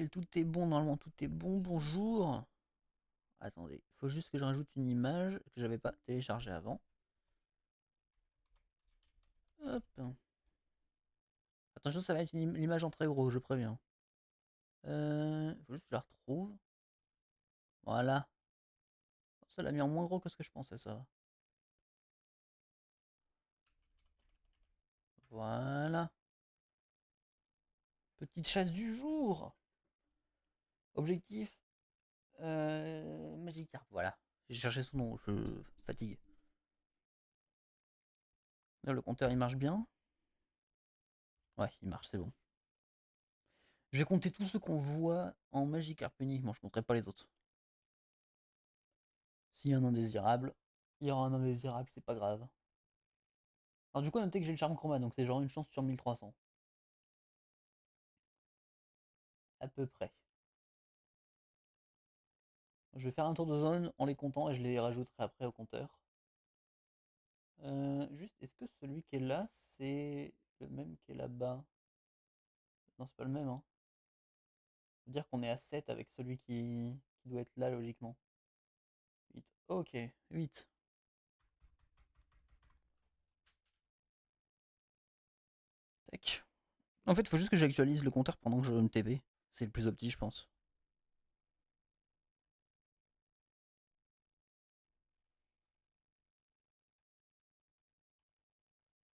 Nickel, tout est bon, normalement tout est bon. Bonjour. Attendez, faut juste que je rajoute une image que j'avais pas téléchargée avant. Hop. Attention, ça va être l'image en très gros, je préviens. Faut juste que je la retrouve. Voilà. Ça l'a mis en moins gros que ce que je pensais, ça. Voilà. Petite chasse du jour. Objectif. Magikarp, voilà. J'ai cherché son nom, je fatigue. Là, le compteur il marche bien. Ouais, il marche, c'est bon. Je vais compter tous ceux qu'on voit en Magikarp uniquement, je compterai pas les autres. S'il y a un indésirable, il y aura un indésirable, c'est pas grave. Alors du coup, notez que j'ai le charme chroma, donc c'est genre une chance sur 1300. À peu près. Je vais faire un tour de zone en les comptant et je les rajouterai après au compteur. Juste, est-ce que celui qui est là, c'est le même qui est là-bas? Non, c'est pas le même, hein. Ça veut dire qu'on est à 7 avec celui qui doit être là, logiquement. 8. Ok, 8. Tac. En fait, il faut juste que j'actualise le compteur pendant que je me TP. C'est le plus opti, je pense.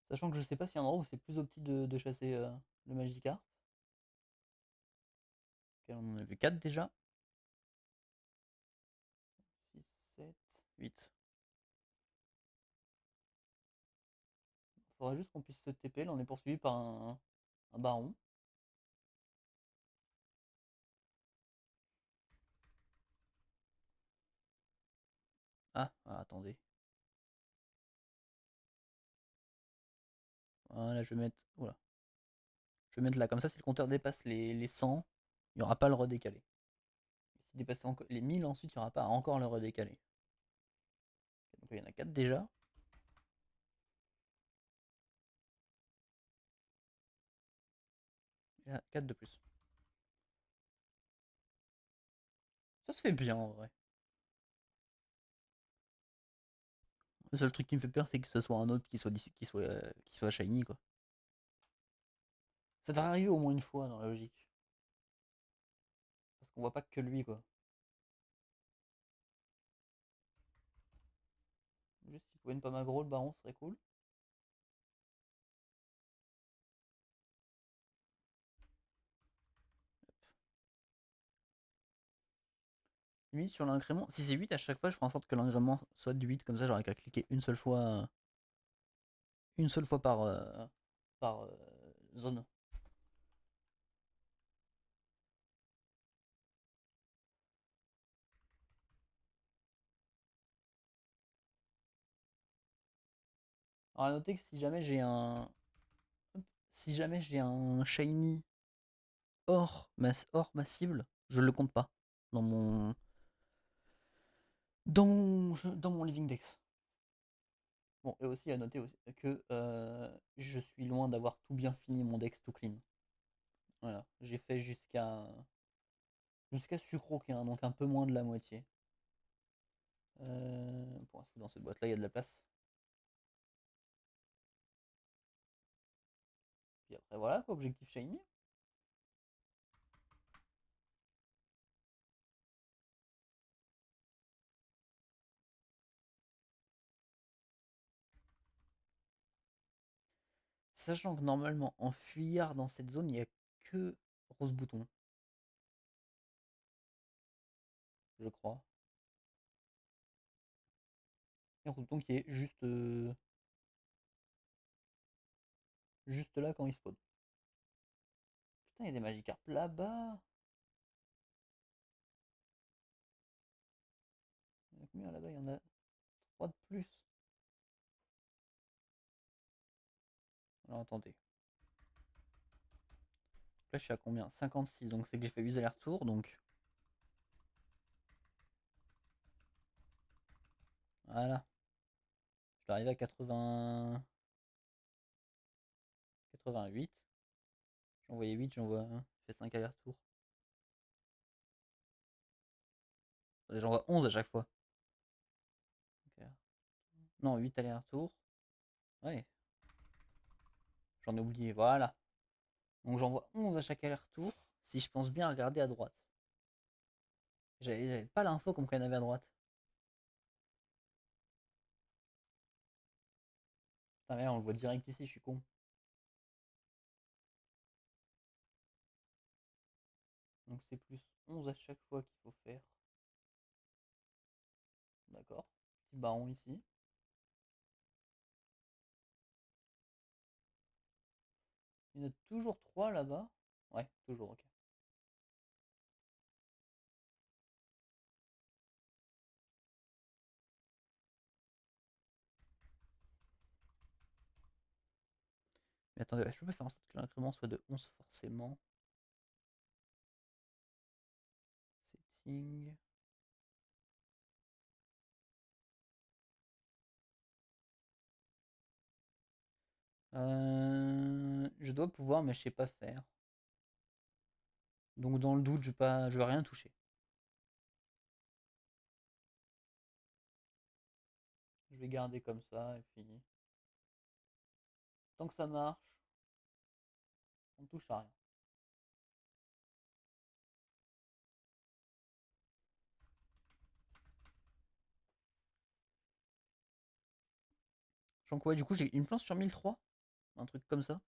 Sachant que je sais pas s'il y a un endroit où c'est plus opti de chasser le Magikarp. Ok, on en a vu 4 déjà. 6, 7, 8. Il faudrait juste qu'on puisse se TP. Là, on est poursuivi par un baron. Attendez. Voilà, je vais mettre. Voilà. Je vais mettre là. Comme ça, si le compteur dépasse les 100, il n'y aura pas le redécalé. S'il dépasse les 1000, ensuite, il n'y aura pas encore le redécalé. Donc, il y en a 4 déjà. Il y en a 4 de plus. Ça se fait bien en vrai. Le seul truc qui me fait peur, c'est que ce soit un autre qui soit shiny, quoi. Ça devrait arriver au moins une fois dans la logique. Parce qu'on voit pas que lui, quoi. Juste s'il pouvait ne pas m'aggro, le baron serait cool. Limite sur l'incrément, si c'est 8 à chaque fois, je ferai en sorte que l'incrément soit de 8, comme ça j'aurais qu'à cliquer une seule fois par zone. Alors à noter que si jamais j'ai un shiny hors ma cible, je le compte pas dans mon dans mon living dex. Bon, et aussi à noter aussi que je suis loin d'avoir tout bien fini mon dex tout clean. Voilà, j'ai fait jusqu'à Sucro qui est donc un peu moins de la moitié. Pour dans cette boîte là, il y a de la place. Puis après voilà, quoi, objectif shiny. Sachant que normalement en fuyard dans cette zone, il n'y a que Rose Bouton, je crois. Et Rose Bouton qui est juste là quand il spawn. Putain, il y a des Magikarp là-bas. Il y en a combien là-bas? Il y en a 3 de plus. Alors attendez. Là je suis à combien? 56, donc c'est que j'ai fait 8 allers-retours, donc voilà. Je vais arriver à 88. J'en voyais 8, j'en vois 1. Je fais 5 allers-retours. J'en vois 11 à chaque fois. Ok. Non, 8 allers-retours. Ouais, j'en ai oublié, voilà. Donc j'en vois 11 à chaque aller-retour, si je pense bien regarder à droite. J'avais pas l'info comme qu'il y en avait à droite. Putain, mais on le voit direct ici, je suis con. Donc c'est plus 11 à chaque fois qu'il faut faire. D'accord. Petit baron ici. Il y en a toujours 3 là-bas. Ouais, toujours, ok. Mais attendez, je peux pas faire en sorte que l'incrément soit de 11 forcément. Setting. Je dois pouvoir, mais je sais pas faire. Donc dans le doute, je vais rien toucher. Je vais garder comme ça, et puis tant que ça marche, on touche à rien. Donc ouais, du coup, j'ai une planche sur 1003, un truc comme ça.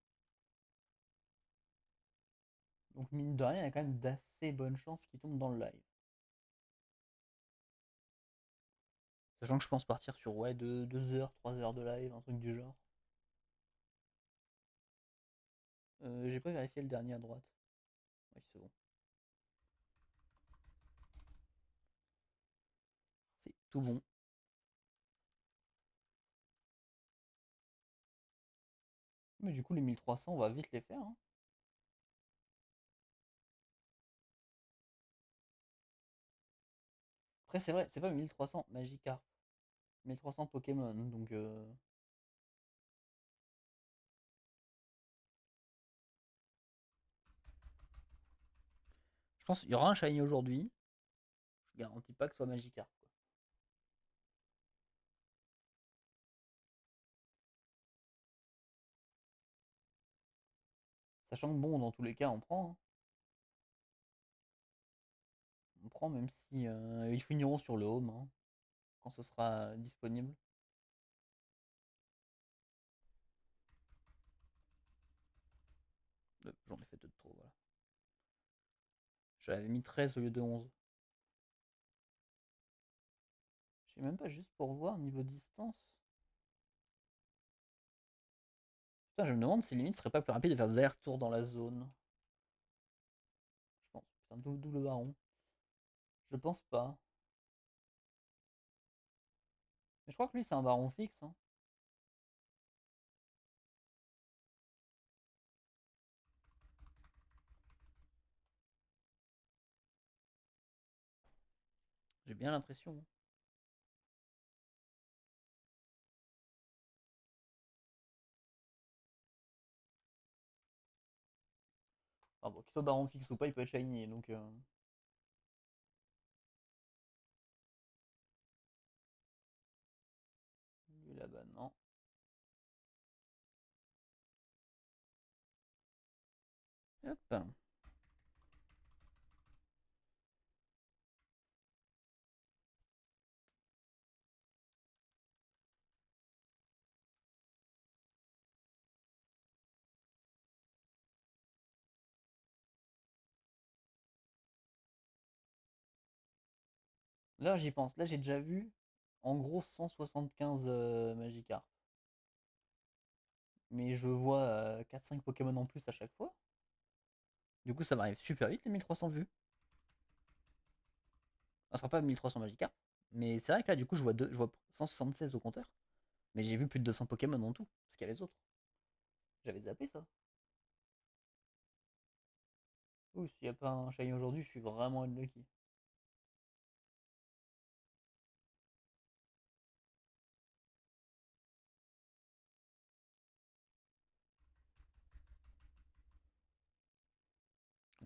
Donc mine de rien, il y a quand même d'assez bonnes chances qu'il tombe dans le live. Sachant que je pense partir sur ouais 2 heures, 3 heures de live, un truc du genre. J'ai pas vérifié le dernier à droite. Oui, c'est bon. C'est tout bon. Mais du coup, les 1300, on va vite les faire, hein. Après, c'est vrai, c'est pas 1300 Magikarp. 1300 Pokémon, donc je pense qu'il y aura un shiny aujourd'hui. Je garantis pas que ce soit Magikarp, quoi. Sachant que bon, dans tous les cas, on prend, hein. On prend même si ils finiront sur le home, hein, quand ce sera disponible. J'en ai fait 2 de trop, voilà. J'avais mis 13 au lieu de 11. Je sais même pas, juste pour voir niveau distance. Putain, je me demande si limite ce serait pas plus rapide de faire des allers-retours dans la zone. Je pense. Putain, double baron. Je pense pas. Mais je crois que lui, c'est un baron fixe, hein. J'ai bien l'impression. Enfin bon, qu'il soit baron fixe ou pas, il peut être shiny. Donc, lui là-bas, non. Hop. Là, j'y pense. Là, j'ai déjà vu en gros 175 Magikarp. Mais je vois 4-5 Pokémon en plus à chaque fois. Du coup, ça m'arrive super vite les 1300 vues. Ça sera pas 1300 Magikarp. Mais c'est vrai que là, du coup, je vois 176 au compteur. Mais j'ai vu plus de 200 Pokémon en tout. Parce qu'il y a les autres. J'avais zappé ça. Ouh, s'il n'y a pas un shiny aujourd'hui, je suis vraiment unlucky.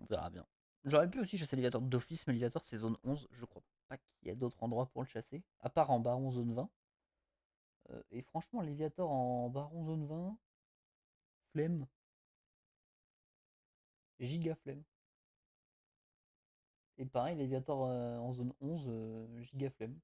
On verra bien. J'aurais pu aussi chasser l'élévateur d'office, mais l'élévateur c'est zone 11, je crois. pas qu'il y a d'autres endroits pour le chasser, à part en Baron Zone 20. Et franchement, Léviator en Baron Zone 20, flemme, giga flemme. Et pareil, Léviator en zone 11, giga flemme.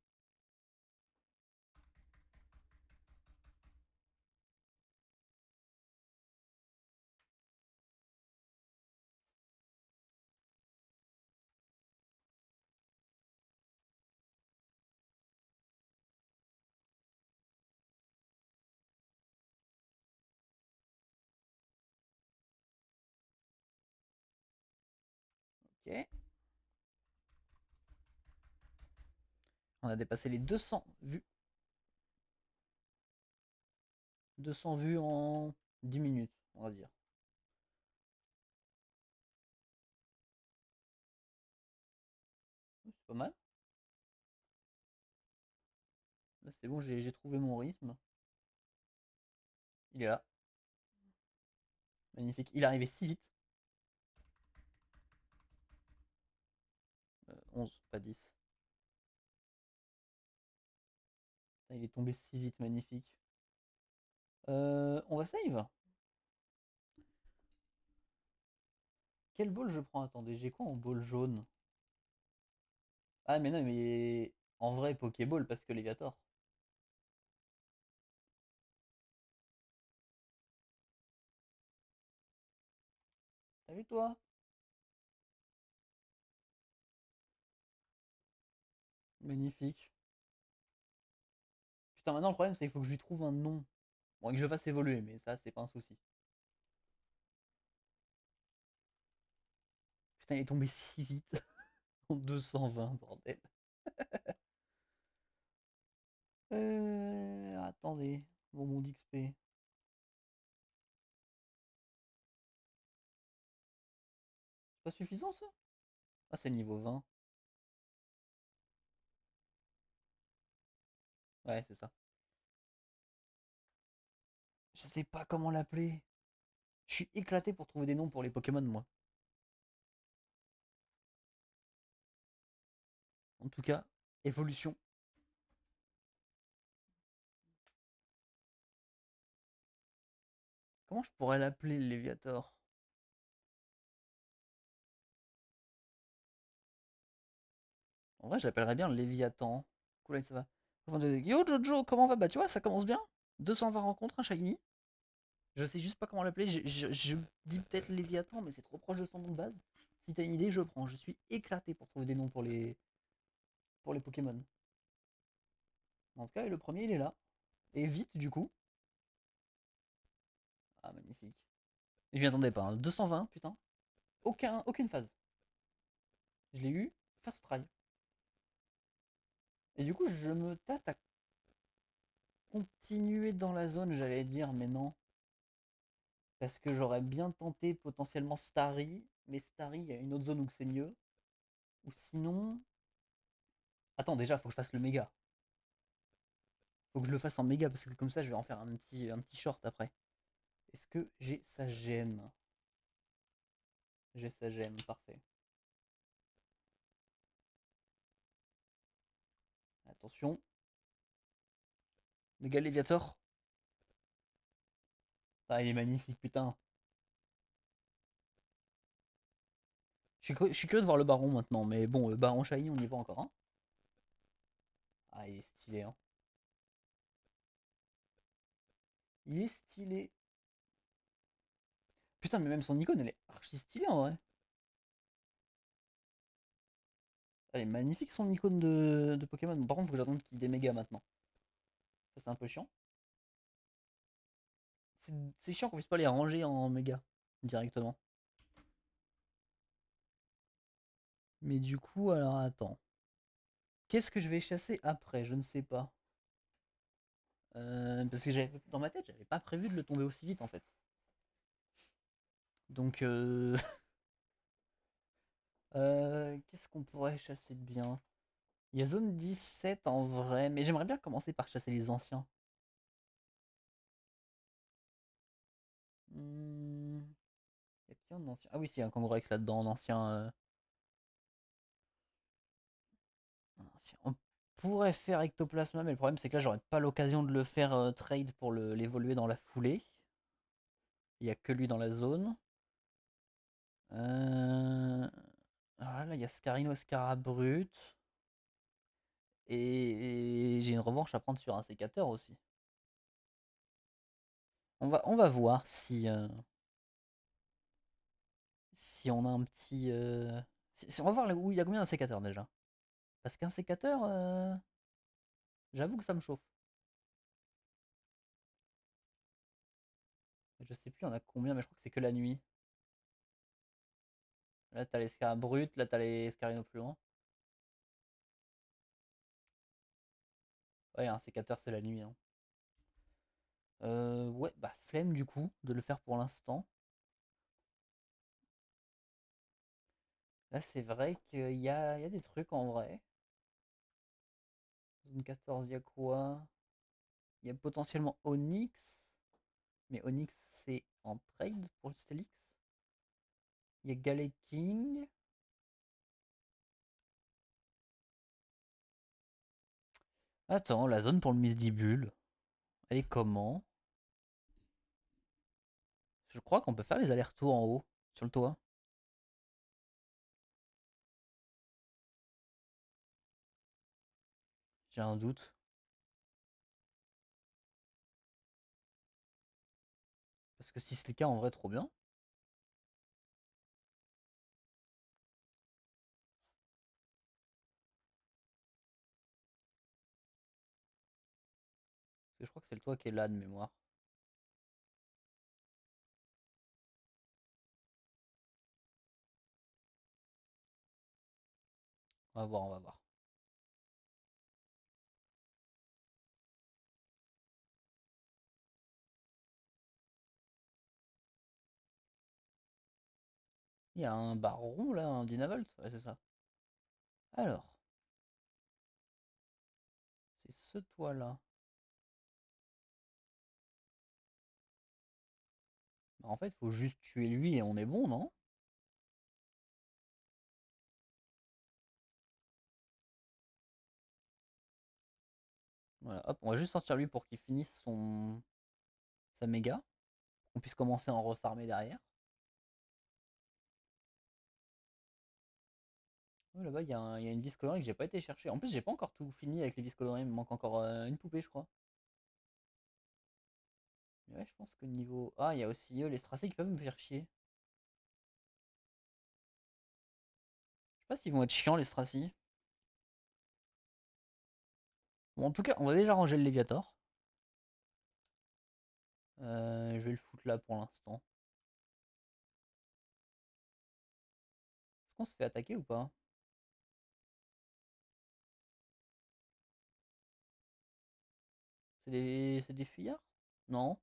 Ok. On a dépassé les 200 vues. 200 vues en 10 minutes, on va dire. C'est pas mal. Là, c'est bon, j'ai trouvé mon rythme. Il est là. Magnifique. Il est arrivé si vite. 11, pas 10. Il est tombé si vite, magnifique. On va save. Quel ball je prends? Attendez, j'ai quoi en ball jaune? Ah, mais non, mais en vrai, Pokéball parce que Léviator. T'as vu, toi? Magnifique. Putain, maintenant, le problème, c'est qu'il faut que je lui trouve un nom. Bon, et que je fasse évoluer, mais ça, c'est pas un souci. Putain, il est tombé si vite. En 220, bordel. Attendez. Bon, mon d'XP. C'est pas suffisant, ça? Ah, c'est niveau 20. Ouais, c'est ça. Je sais pas comment l'appeler. Je suis éclaté pour trouver des noms pour les Pokémon, moi. En tout cas, évolution. Comment je pourrais l'appeler, le Léviator? En vrai, je l'appellerais bien le Léviathan. Cool, ça va. Yo Jojo, comment va? Bah, tu vois, ça commence bien. 220 rencontres, un shiny. Je sais juste pas comment l'appeler. Je dis peut-être Léviathan, mais c'est trop proche de son nom de base. Si t'as une idée, je prends. Je suis éclaté pour trouver des noms pour les Pokémon. En tout cas, le premier, il est là. Et vite, du coup. Ah, magnifique. Je m'y attendais pas, hein. 220, putain. Aucune phase. Je l'ai eu, first try. Et du coup, je me tâte à continuer dans la zone, j'allais dire, mais non. Parce que j'aurais bien tenté potentiellement Starry. Mais Starry, il y a une autre zone où c'est mieux. Ou sinon. Attends, déjà, faut que je fasse le méga. Faut que je le fasse en méga, parce que comme ça, je vais en faire un petit short après. Est-ce que j'ai sa gemme? J'ai sa gemme, parfait. Attention. Méga Léviator. Ah, il est magnifique, putain. Je suis curieux de voir le baron maintenant, mais bon, le baron shiny, on n'y est pas encore, hein. Ah, il est stylé, hein. Il est stylé. Putain, mais même son icône, elle est archi stylée en vrai. Elle est magnifique son icône de Pokémon. Par contre, faut que j'attende qu'il y ait des mégas maintenant. Ça, c'est un peu chiant. C'est chiant qu'on puisse pas les ranger en méga directement. Mais du coup, alors attends. Qu'est-ce que je vais chasser après? Je ne sais pas. Parce que dans ma tête, j'avais pas prévu de le tomber aussi vite en fait. Donc, qu'est-ce qu'on pourrait chasser de bien? Il y a zone 17 en vrai, mais j'aimerais bien commencer par chasser les anciens. Hmm, et puis en ancien. Ah oui, si, il y a un Kangourou là-dedans en ancien. pourrait faire Ectoplasma, mais le problème c'est que là j'aurais pas l'occasion de le faire trade pour l'évoluer dans la foulée. Il y a que lui dans la zone. Ah, là il y a Scarino Scarabrut. Et j'ai une revanche à prendre sur un sécateur aussi. On va voir si on a un petit. On va voir où il y a combien d'un sécateur déjà. Parce qu'un sécateur, j'avoue que ça me chauffe. Je sais plus, on a combien, mais je crois que c'est que la nuit. Là, t'as les Scarabrut, là, t'as les Scarino plus loin. Ouais, un sécateur, c'est la nuit, hein. Ouais, bah, flemme du coup de le faire pour l'instant. Là, c'est vrai qu'il y a des trucs en vrai. Zone 14, il y a quoi? Il y a potentiellement Onyx. Mais Onyx, c'est en trade pour le Stelix. Il y a Galet King. Attends, la zone pour le Misdibule. Elle est comment? Je crois qu'on peut faire les allers-retours en haut, sur le toit. J'ai un doute. Parce que si c'est le cas, en vrai, trop bien. Parce que je crois que c'est le toit qui est là de mémoire. On va voir, on va voir. Il y a un baron là, un Dynavolt. Ouais, c'est ça. Alors, c'est ce toit là. Bah, en fait, faut juste tuer lui et on est bon, non? Voilà, hop, on va juste sortir lui pour qu'il finisse sa méga. Qu'on puisse commencer à en refarmer derrière. Ouais, là-bas, il y a une vis colorée que j'ai pas été chercher. En plus, j'ai pas encore tout fini avec les vis colorées. Il me manque encore une poupée, je crois. Mais ouais, je pense que niveau. Ah, il y a aussi les Stracés qui peuvent me faire chier. Je sais pas s'ils vont être chiants, les Stracy. Bon, en tout cas, on va déjà ranger le Léviator. Je vais le foutre là pour l'instant. Est-ce qu'on se fait attaquer ou pas? C'est des fuyards? Non.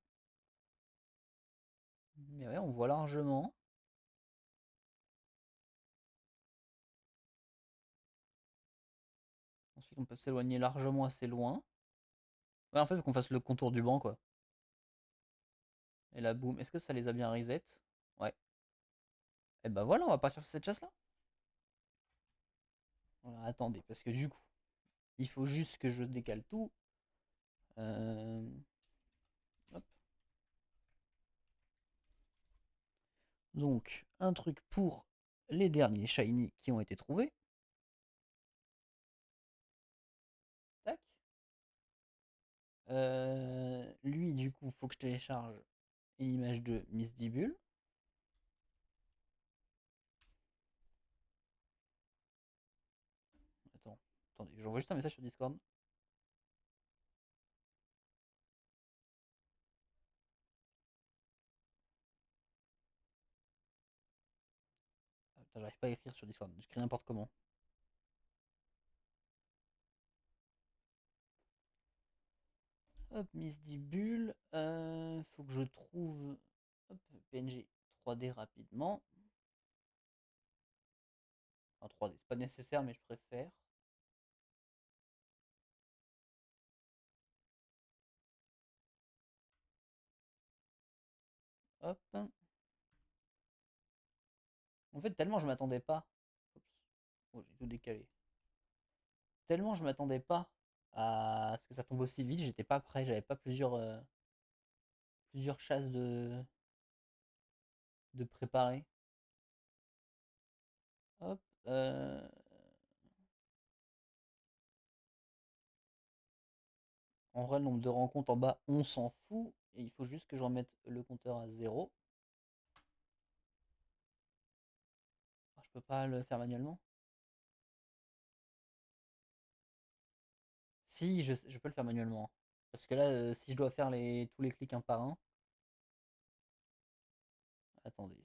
Mais ouais, on voit largement. Ensuite, on peut s'éloigner largement assez loin. Ouais, en fait, faut qu'on fasse le contour du banc, quoi. Et là, boum. Est-ce que ça les a bien reset? Ouais. Et bah voilà, on va partir sur cette chasse-là. Voilà, attendez, parce que du coup, il faut juste que je décale tout. Euh, hop. Donc, un truc pour les derniers shiny qui ont été trouvés. Tac. Lui, du coup, faut que je télécharge une image de Miss Dibule. Attends, attendez, j'envoie juste un message sur Discord. Ah, putain, j'arrive pas à écrire sur Discord, j'écris n'importe comment. Hop, Miss Dibule. Faut que je trouve. Hop, PNG 3D rapidement. Enfin, 3D, c'est pas nécessaire, mais je préfère. Hop. En fait, tellement je m'attendais pas. Oups. Oh, j'ai tout décalé. tellement je m'attendais pas à ce que ça tombe aussi vite, j'étais pas prêt, j'avais pas plusieurs chasses de préparer. Hop, en vrai, le nombre de rencontres en bas, on s'en fout. Et il faut juste que je remette le compteur à 0. Ah, je peux pas le faire manuellement? Si, je peux le faire manuellement. Parce que là, si je dois faire tous les clics un par un. Attendez.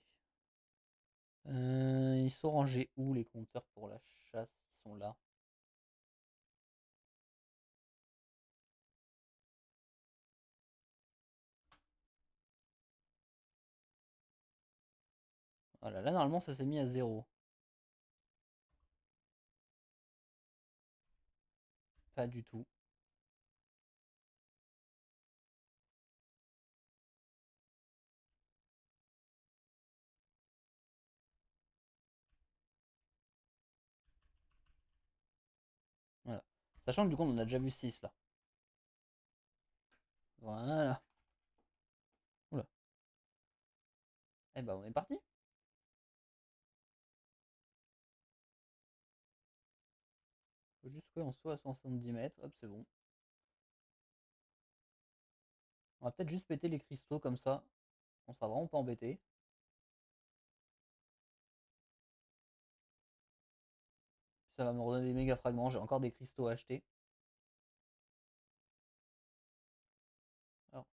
Ils sont rangés où les compteurs pour la chasse? Ils sont là. Voilà, là normalement ça s'est mis à 0. Pas du tout. Voilà. Sachant que du coup on en a déjà vu 6 là. Voilà. Oula. Eh ben on est parti. Faut juste qu'on soit à 170 mètres. Hop, c'est bon. On va peut-être juste péter les cristaux comme ça. On sera vraiment pas embêté. Ça va me redonner des méga fragments. J'ai encore des cristaux à acheter. Alors,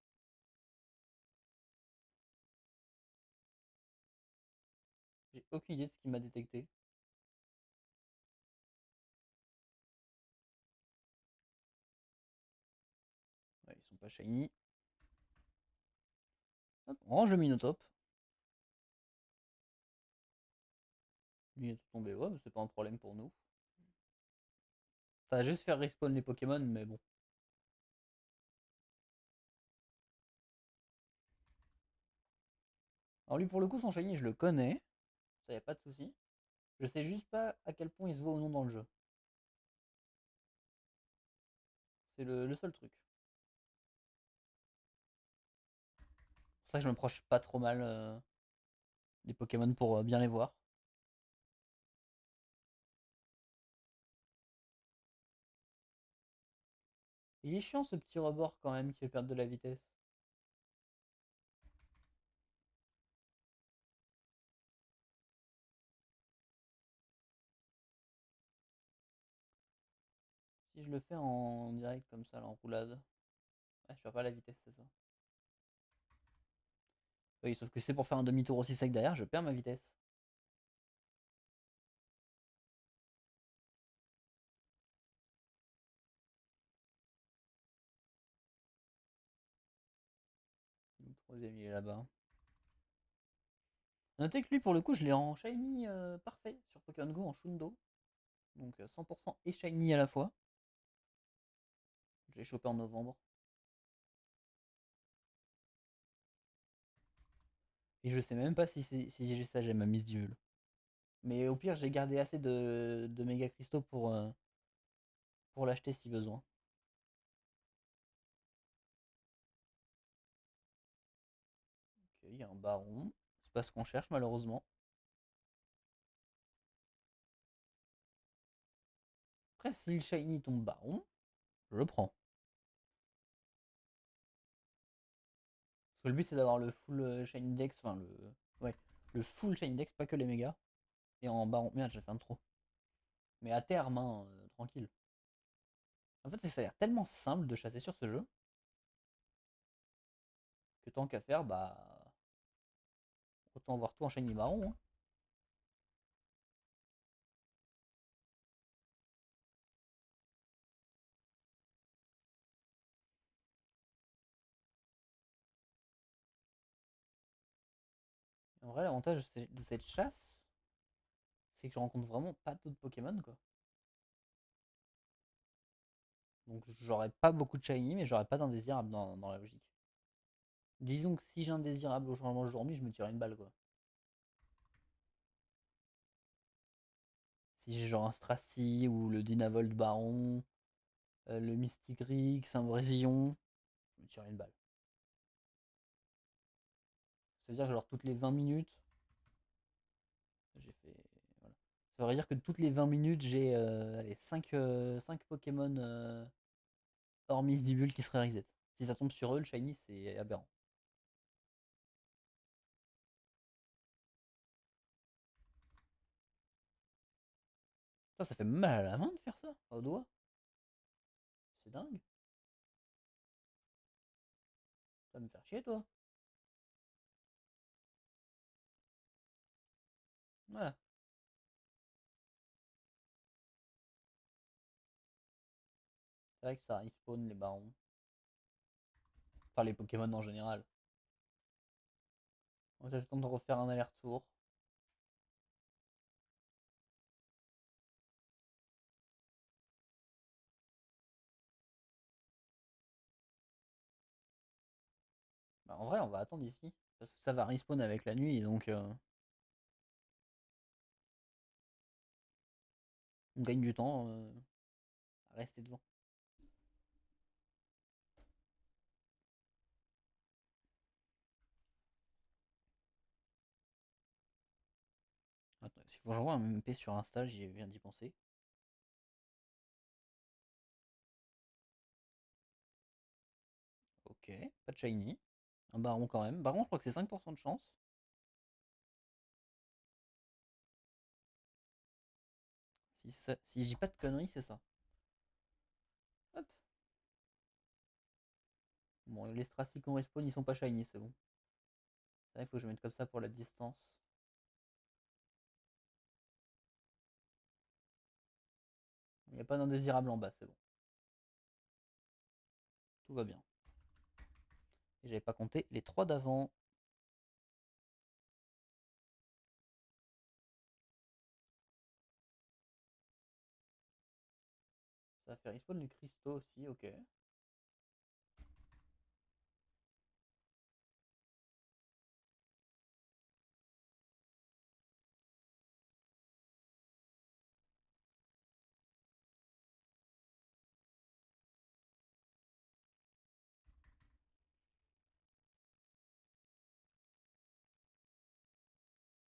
j'ai aucune idée de ce qu'il m'a détecté. Ouais, ils sont pas shiny. Hop, on range le Minotape. Il est tout tombé. Ouais, mais c'est pas un problème pour nous. Ça va juste faire respawn les Pokémon, mais bon. Alors lui pour le coup son shiny je le connais. Ça y a pas de souci. Je sais juste pas à quel point il se voit ou non dans le jeu. C'est le seul truc. C'est pour ça que je me proche pas trop mal des Pokémon pour bien les voir. Il est chiant ce petit rebord quand même qui fait perdre de la vitesse. Si je le fais en direct comme ça, là, en roulade. Ah, je perds pas la vitesse, c'est ça. Oui, sauf que c'est pour faire un demi-tour aussi sec derrière, je perds ma vitesse. Le troisième il est là-bas. Notez que lui pour le coup je l'ai en shiny parfait sur Pokémon Go en Shundo. Donc 100% et shiny à la fois. Je l'ai chopé en novembre. Et je sais même pas si j'ai ça, j'ai ma mise duel. Mais au pire, j'ai gardé assez de méga cristaux pour l'acheter si besoin. Ok, il y a un baron. C'est pas ce qu'on cherche malheureusement. Après, si le shiny tombe baron, je le prends. Parce que le but c'est d'avoir le full shiny dex, enfin ouais, le full shiny dex, pas que les mégas. Et en baron, merde, j'ai fait un trop. Mais à terme, hein, tranquille. En fait, ça a l'air tellement simple de chasser sur ce jeu que tant qu'à faire, bah autant avoir tout en shiny baron, hein. En vrai, l'avantage de cette chasse, c'est que je rencontre vraiment pas d'autres Pokémon quoi. Donc j'aurais pas beaucoup de shiny, mais j'aurais pas d'indésirable dans la logique. Disons que si j'ai un désirable au changement de journée, je me tire une balle quoi. Si j'ai genre un Stracy ou le Dynavolt Baron, le Mystic Rix, un Brésillion, je me tire une balle. C'est-à-dire que genre toutes les 20 minutes, j'ai fait. Voilà. Ça veut dire que toutes les 20 minutes, j'ai allez, 5 Pokémon hors Misdibule qui seraient reset. Si ça tombe sur eux, le Shiny, c'est aberrant. Ça fait mal à la main de faire ça, au doigt. C'est dingue. Ça va me faire chier, toi. Voilà. C'est vrai que ça respawn les barons. Enfin, les Pokémon en général. On va le temps de refaire un aller-retour. Bah, en vrai, on va attendre ici. Parce que ça va respawn avec la nuit, donc on gagne du temps à rester devant. Attends, s'il faut que j'envoie un MP sur Insta, j'y viens d'y penser. Ok, pas de shiny. Un baron quand même. Baron, je crois que c'est 5% de chance. Si je dis pas de conneries, c'est ça. Hop. Bon, les Stracy qu'on respawn, ils sont pas shiny, c'est bon. Il faut que je mette comme ça pour la distance. Il n'y a pas d'indésirable en bas, c'est bon. Tout va bien. Et j'avais pas compté les 3 d'avant. Ça va faire respawn les cristaux aussi, ok.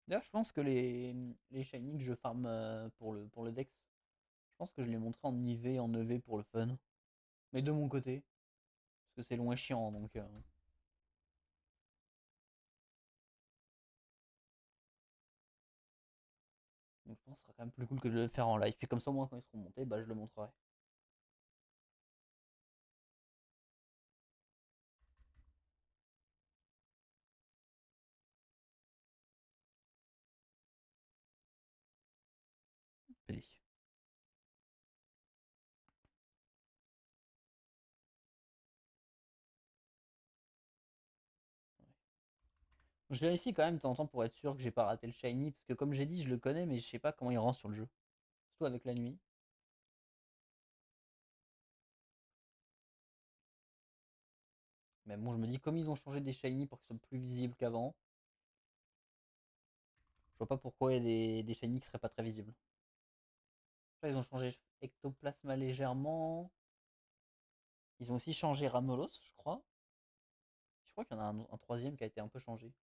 D'ailleurs, je pense que les shiny que je farm pour le Dex, je pense que je les montrerai en IV, en EV pour le fun. Mais de mon côté, parce que c'est long et chiant, donc je pense que ce sera quand même plus cool que de le faire en live. Puis comme ça, moi, quand ils seront montés, bah, je le montrerai. Allez. Je vérifie quand même de temps en temps pour être sûr que j'ai pas raté le shiny, parce que comme j'ai dit, je le connais, mais je sais pas comment il rend sur le jeu. Surtout avec la nuit. Mais bon, je me dis, comme ils ont changé des shiny pour qu'ils soient plus visibles qu'avant, je vois pas pourquoi il y a des shiny qui seraient pas très visibles. Là, ils ont changé Ectoplasma légèrement. Ils ont aussi changé Ramolos, je crois. Je crois qu'il y en a un troisième qui a été un peu changé.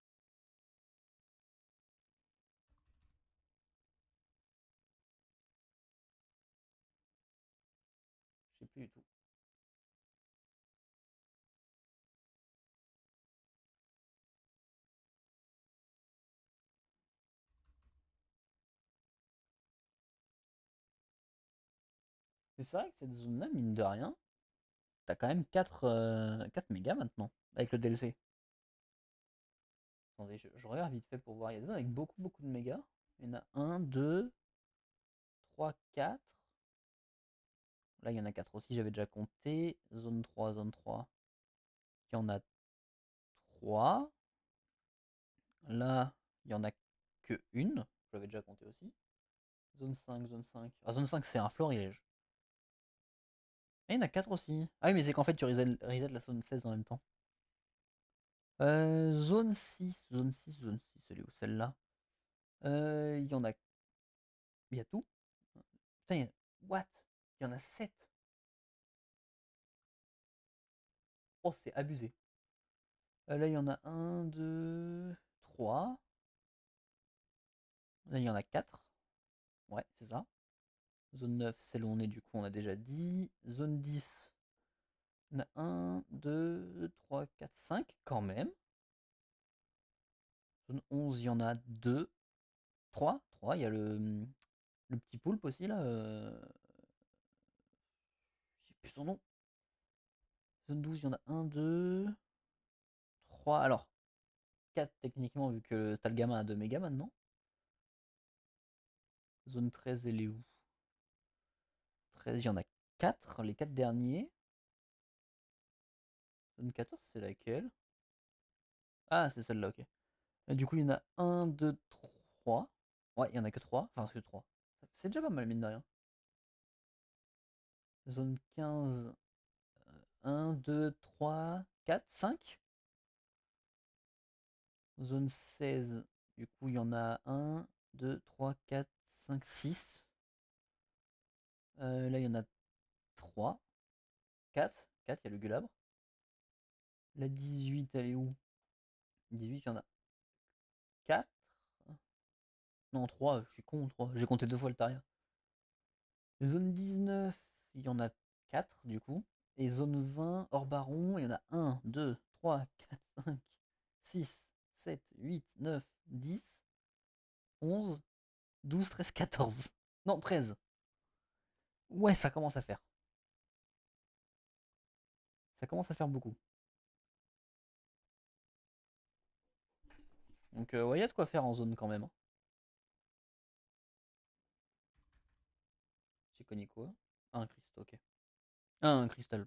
Je sais plus du tout. Mais c'est vrai que cette zone-là, mine de rien, t'as quand même 4 mégas maintenant, avec le DLC. Attendez, je regarde vite fait pour voir. Il y a des zones avec beaucoup de mégas. Il y en a un, 2, 3, 4. Là, il y en a 4 aussi, j'avais déjà compté. Zone 3. Il y en a 3. Là, il y en a que une. J'avais déjà compté aussi. Zone 5. Ah, zone 5, c'est un florilège. Ah, il y en a 4 aussi. Ah oui, mais c'est qu'en fait, tu reset la zone 16 en même temps. Zone 6, elle est où celle-là? Il y en a. Il y a tout. Putain, what? Il y en a 7. Oh, c'est abusé. Là, il y en a un, 2, 3. Là, il y en a 4. Ouais, c'est ça. Zone 9, c'est là où on est, du coup, on a déjà dit. Zone 10, il y en a 1, 2, 3, 4, 5, quand même. Zone 11, il y en a 2, 3. 3, il y a le petit poulpe aussi, là. Je sais plus son nom. Zone 12, il y en a 1, 2, 3. Alors, 4 techniquement, vu que t'as le gamin à 2 mégas maintenant. Zone 13, elle est où? 13, il y en a 4, les 4 derniers. Zone 14, c'est laquelle? Ah, c'est celle-là, ok. Et du coup, il y en a 1, 2, 3. Ouais, il y en a que 3. Enfin, que 3. C'est déjà pas mal, mine de rien. Zone 15, 1, 2, 3, 4, 5. Zone 16, du coup, il y en a 1, 2, 3, 4, 5, 6. Là, il y en a 3, 4. 4, il y a le Gulabre. La 18, elle est où? 18, il y en a 4. Non, 3, je suis con, 3. J'ai compté 2 fois le Taria. Zone 19, il y en a 4 du coup. Et zone 20, hors baron, il y en a 1, 2, 3, 4, 5, 6, 7, 8, 9, 10, 11, 12, 13, 14. Non, 13. Ouais, ça commence à faire. Ça commence à faire beaucoup. Donc, ouais, il y a de quoi faire en zone quand même, hein. J'ai connu quoi? Ah, un cristal, ok. Ah, un cristal.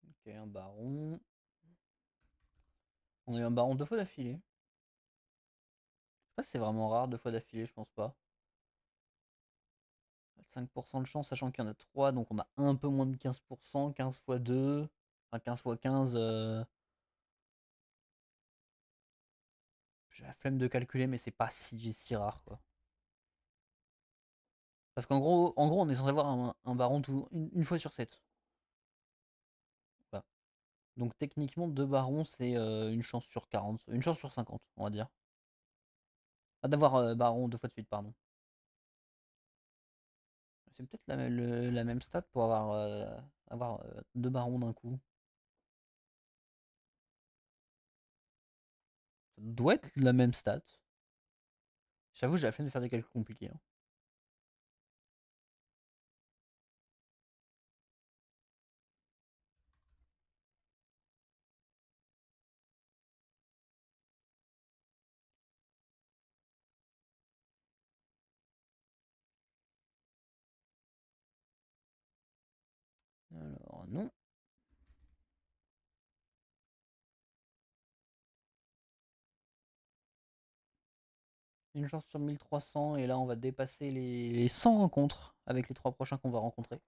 Ok, un baron. On a eu un baron 2 fois d'affilée. Je sais pas si c'est vraiment rare 2 fois d'affilée, je pense pas. 5% de chance, sachant qu'il y en a 3, donc on a un peu moins de 15%, 15 fois 2, enfin 15 fois 15, j'ai la flemme de calculer, mais c'est pas si rare, quoi. Parce qu'en gros, on est censé avoir un baron une fois sur 7. Voilà. Donc techniquement, 2 barons, c'est une chance sur 40, une chance sur 50, on va dire. Ah, d'avoir baron 2 fois de suite, pardon. C'est peut-être la même stat pour avoir 2 barons d'un coup. Ça doit être la même stat. J'avoue, j'ai la flemme de faire des calculs compliqués, hein. Alors, non. Une chance sur 1300 et là on va dépasser les 100 rencontres avec les 3 prochains qu'on va rencontrer.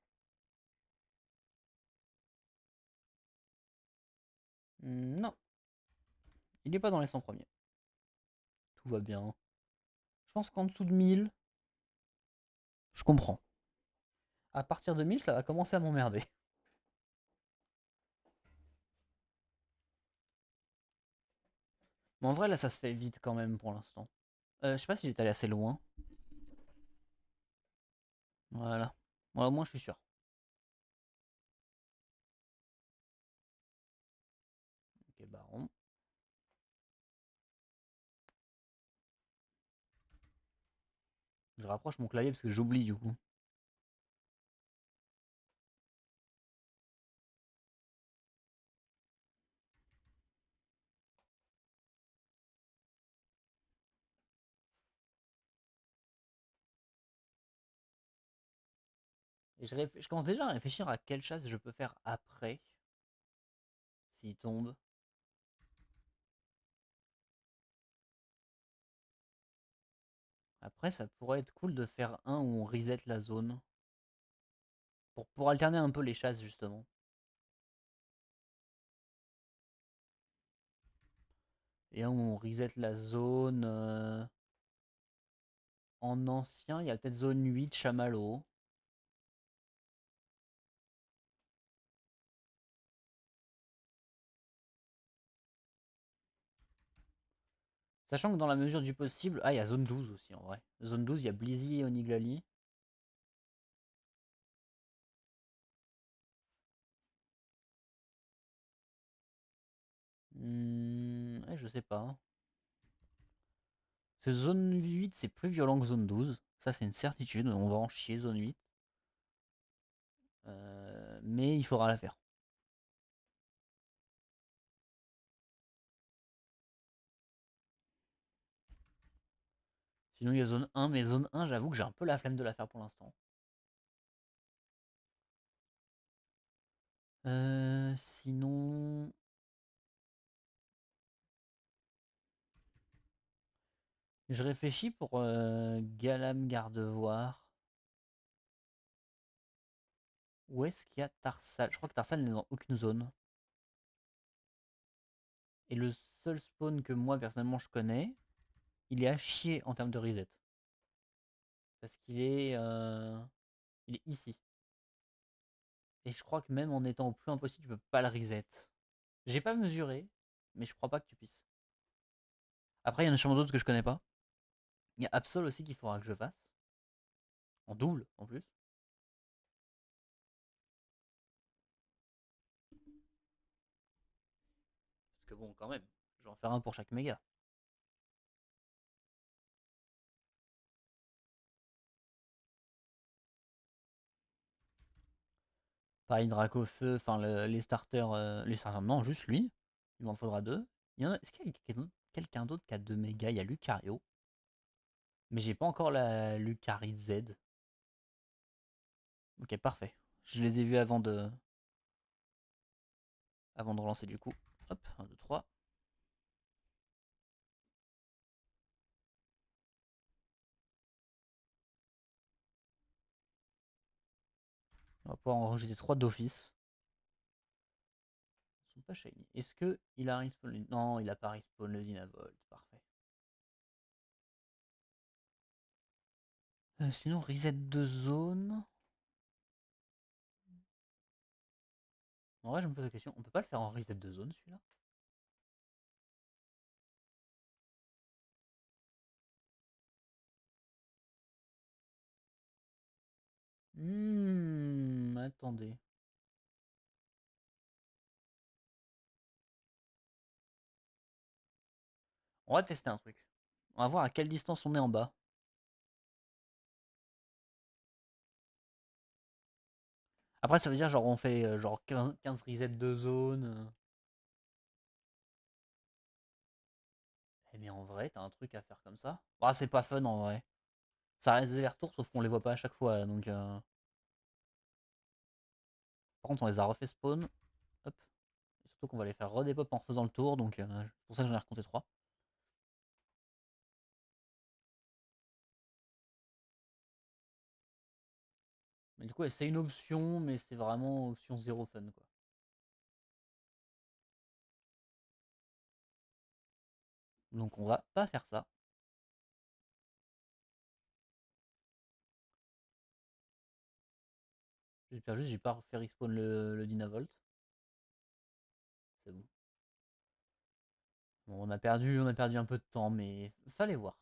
Non, il n'est pas dans les 100 premiers. Tout va bien. Je pense qu'en dessous de 1000, je comprends. À partir de 1000, ça va commencer à m'emmerder. Mais en vrai, là, ça se fait vite quand même pour l'instant. Je sais pas si j'étais allé assez loin. Voilà. Voilà, au moins, je suis sûr. Ok, baron. Je rapproche mon clavier parce que j'oublie du coup. Et je commence déjà à réfléchir à quelle chasse je peux faire après. S'il tombe. Après, ça pourrait être cool de faire un où on reset la zone. Pour alterner un peu les chasses, justement. Et on reset la zone en ancien. Il y a peut-être zone 8, Chamallow. Sachant que dans la mesure du possible. Ah, il y a zone 12 aussi en vrai. Zone 12, il y a Blizzy et Oniglali. Ouais, je sais pas, hein. Ce zone 8, c'est plus violent que zone 12. Ça, c'est une certitude. On va en chier, zone 8. Mais il faudra la faire. Sinon, il y a zone 1. Mais zone 1, j'avoue que j'ai un peu la flemme de la faire pour l'instant. Sinon. Je réfléchis pour Galam Gardevoir. Où est-ce qu'il y a Tarsal? Je crois que Tarsal n'est dans aucune zone. Et le seul spawn que moi personnellement je connais, il est à chier en termes de reset. Parce il est ici. Et je crois que même en étant au plus impossible, tu peux pas le reset. J'ai pas mesuré, mais je crois pas que tu puisses. Après, il y en a sûrement d'autres que je connais pas. Il y a Absol aussi qu'il faudra que je fasse. En double en plus. Parce que bon, quand même, je vais en faire un pour chaque méga. Pareil, Dracofeu, enfin les starters. Les starters, non, juste lui. Il m'en faudra deux. Est-ce qu'il y a quelqu'un d'autre qui a deux mégas? Il y a Lucario. Mais j'ai pas encore la Lucario Z. Ok, parfait. Je les ai vus avant de relancer du coup. Hop, un 2 3. On va pouvoir en rejeter 3 d'office. Ils sont pas shiny. Est-ce que il a respawn Non, il a pas respawn le Dynavolt. Parfait. Sinon, reset de zone. En vrai, je me pose la question. On peut pas le faire en reset de zone celui-là? Attendez. On va tester un truc. On va voir à quelle distance on est en bas. Après, ça veut dire genre on fait genre 15 resets de zone. Eh bien, en vrai, t'as un truc à faire comme ça. Ah, c'est pas fun en vrai. Ça reste des retours, sauf qu'on les voit pas à chaque fois. Donc, par contre, on les a refait spawn. Hop. Et surtout qu'on va les faire redépop en faisant le tour. Donc, c'est pour ça que j'en ai recompté 3. Mais du coup, c'est une option, mais c'est vraiment option zéro fun quoi. Donc, on va pas faire ça. J'espère juste que j'ai pas fait respawn le Dynavolt. C'est bon. Bon, on a perdu un peu de temps, mais fallait voir.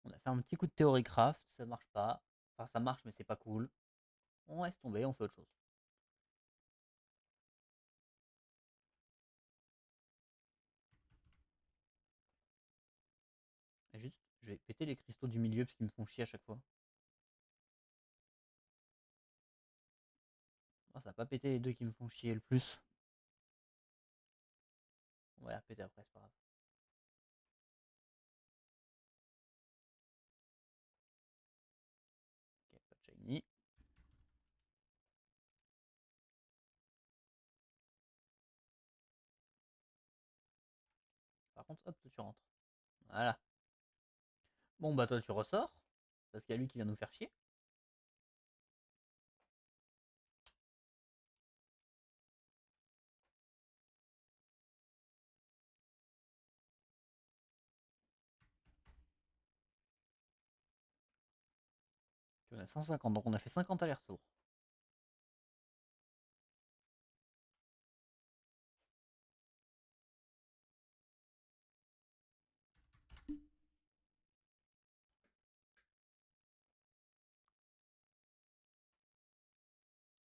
On a fait un petit coup de théorie craft, ça marche pas. Enfin, ça marche, mais c'est pas cool. On laisse tomber, on fait autre chose. Et juste, je vais péter les cristaux du milieu parce qu'ils me font chier à chaque fois. Oh, ça va pas péter les deux qui me font chier le plus. On va les repéter après, c'est pas grave. Ok, pas de shiny. Par contre, hop, toi tu rentres. Voilà. Bon, bah toi tu ressors. Parce qu'il y a lui qui vient nous faire chier. On a 150, donc on a fait 50 allers-retours.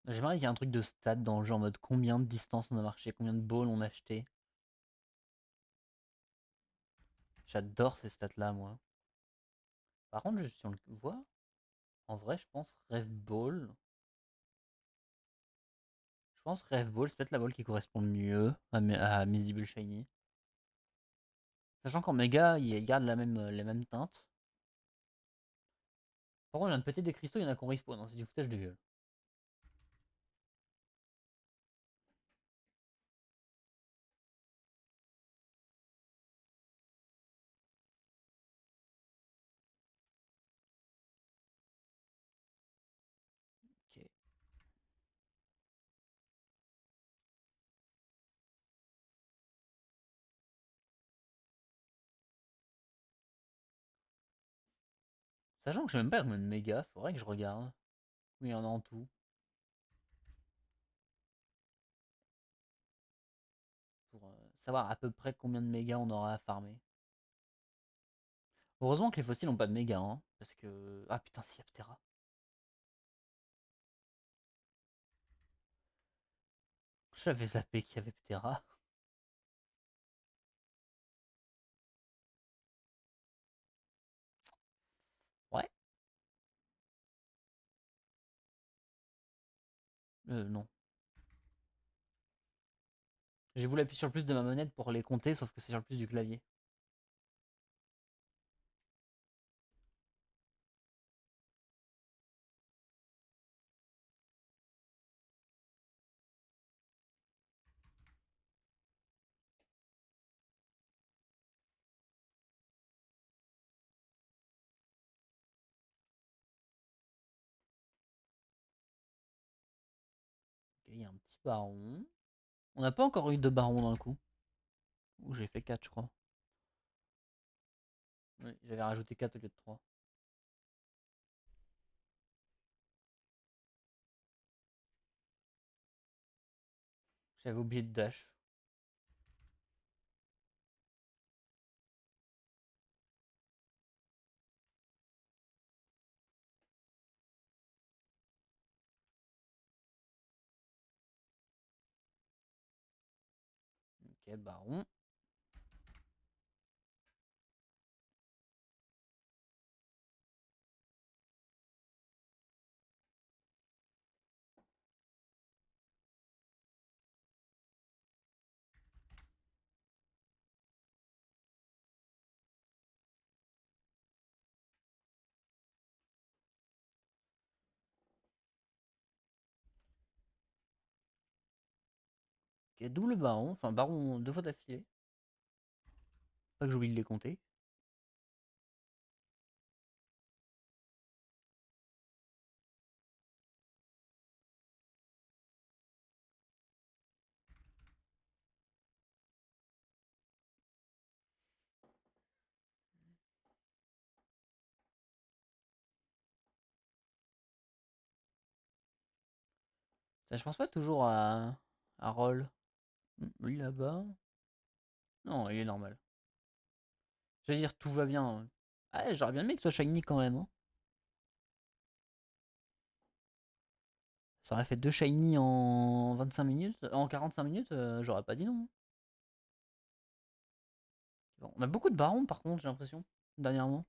J'aimerais qu'il y ait un truc de stats dans le jeu en mode combien de distance on a marché, combien de balls on a acheté. J'adore ces stats-là, moi. Par contre, si on le voit, en vrai, je pense Rêve Ball. Je pense Rêve Ball, c'est peut-être la ball qui correspond le mieux à Miss Shiny. Sachant qu'en méga, il garde les mêmes teintes. Par contre, il y en a de péter des cristaux, il y en a qu'on respawn, hein, c'est du foutage de gueule. Ok. Sachant que je sais même pas combien de méga, faudrait que je regarde. Oui, il y en a en tout. Pour savoir à peu près combien de mégas on aura à farmer. Heureusement que les fossiles n'ont pas de méga, hein, parce que... Ah putain, si, Aptera. J'avais zappé qu'il y avait Ptera. Ouais. Non. J'ai voulu appuyer sur le plus de ma manette pour les compter, sauf que c'est sur le plus du clavier. Ok, il y a un petit baron. On n'a pas encore eu de baron d'un coup. Ouh, j'ai fait 4, je crois. Oui, j'avais rajouté 4 au lieu de 3. J'avais oublié de dash. Ok, baron. Ok, double baron. Enfin, baron 2 fois d'affilée. Pas que j'oublie de les compter. Ça, je pense pas toujours à Roll. Lui là-bas. Non, il est normal. Je veux dire, tout va bien. Ah, j'aurais bien aimé que ce soit shiny quand même, hein. Ça aurait fait 2 shiny en 25 minutes. En 45 minutes, j'aurais pas dit non. Bon, on a beaucoup de barons par contre, j'ai l'impression, dernièrement.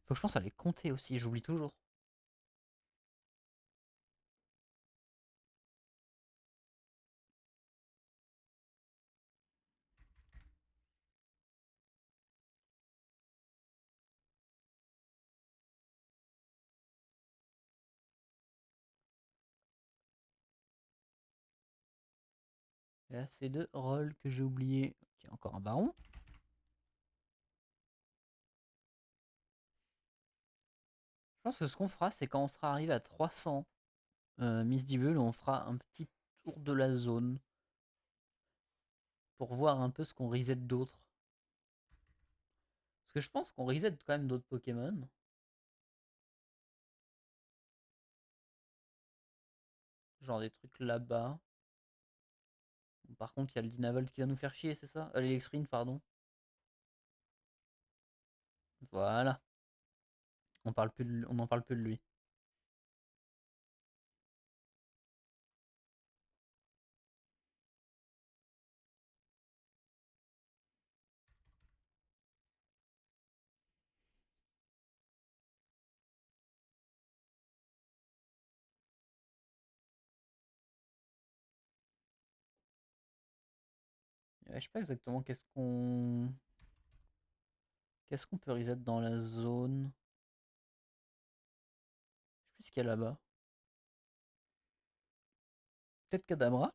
Faut que je pense à les compter aussi, j'oublie toujours. Et là, c'est 2 rôles que j'ai oublié. Ok, encore un baron. Je pense que ce qu'on fera, c'est quand on sera arrivé à 300 Miss Dibble, on fera un petit tour de la zone pour voir un peu ce qu'on reset d'autres. Parce que je pense qu'on reset quand même d'autres Pokémon. Genre des trucs là-bas. Bon, par contre, il y a le Dynavolt qui va nous faire chier, c'est ça? L'Elexrine, pardon. Voilà. On n'en parle plus de lui. Ouais, je sais pas exactement qu'est-ce qu'on peut reset dans la zone. Je sais plus ce qu'il y a là-bas. Peut-être Kadabra.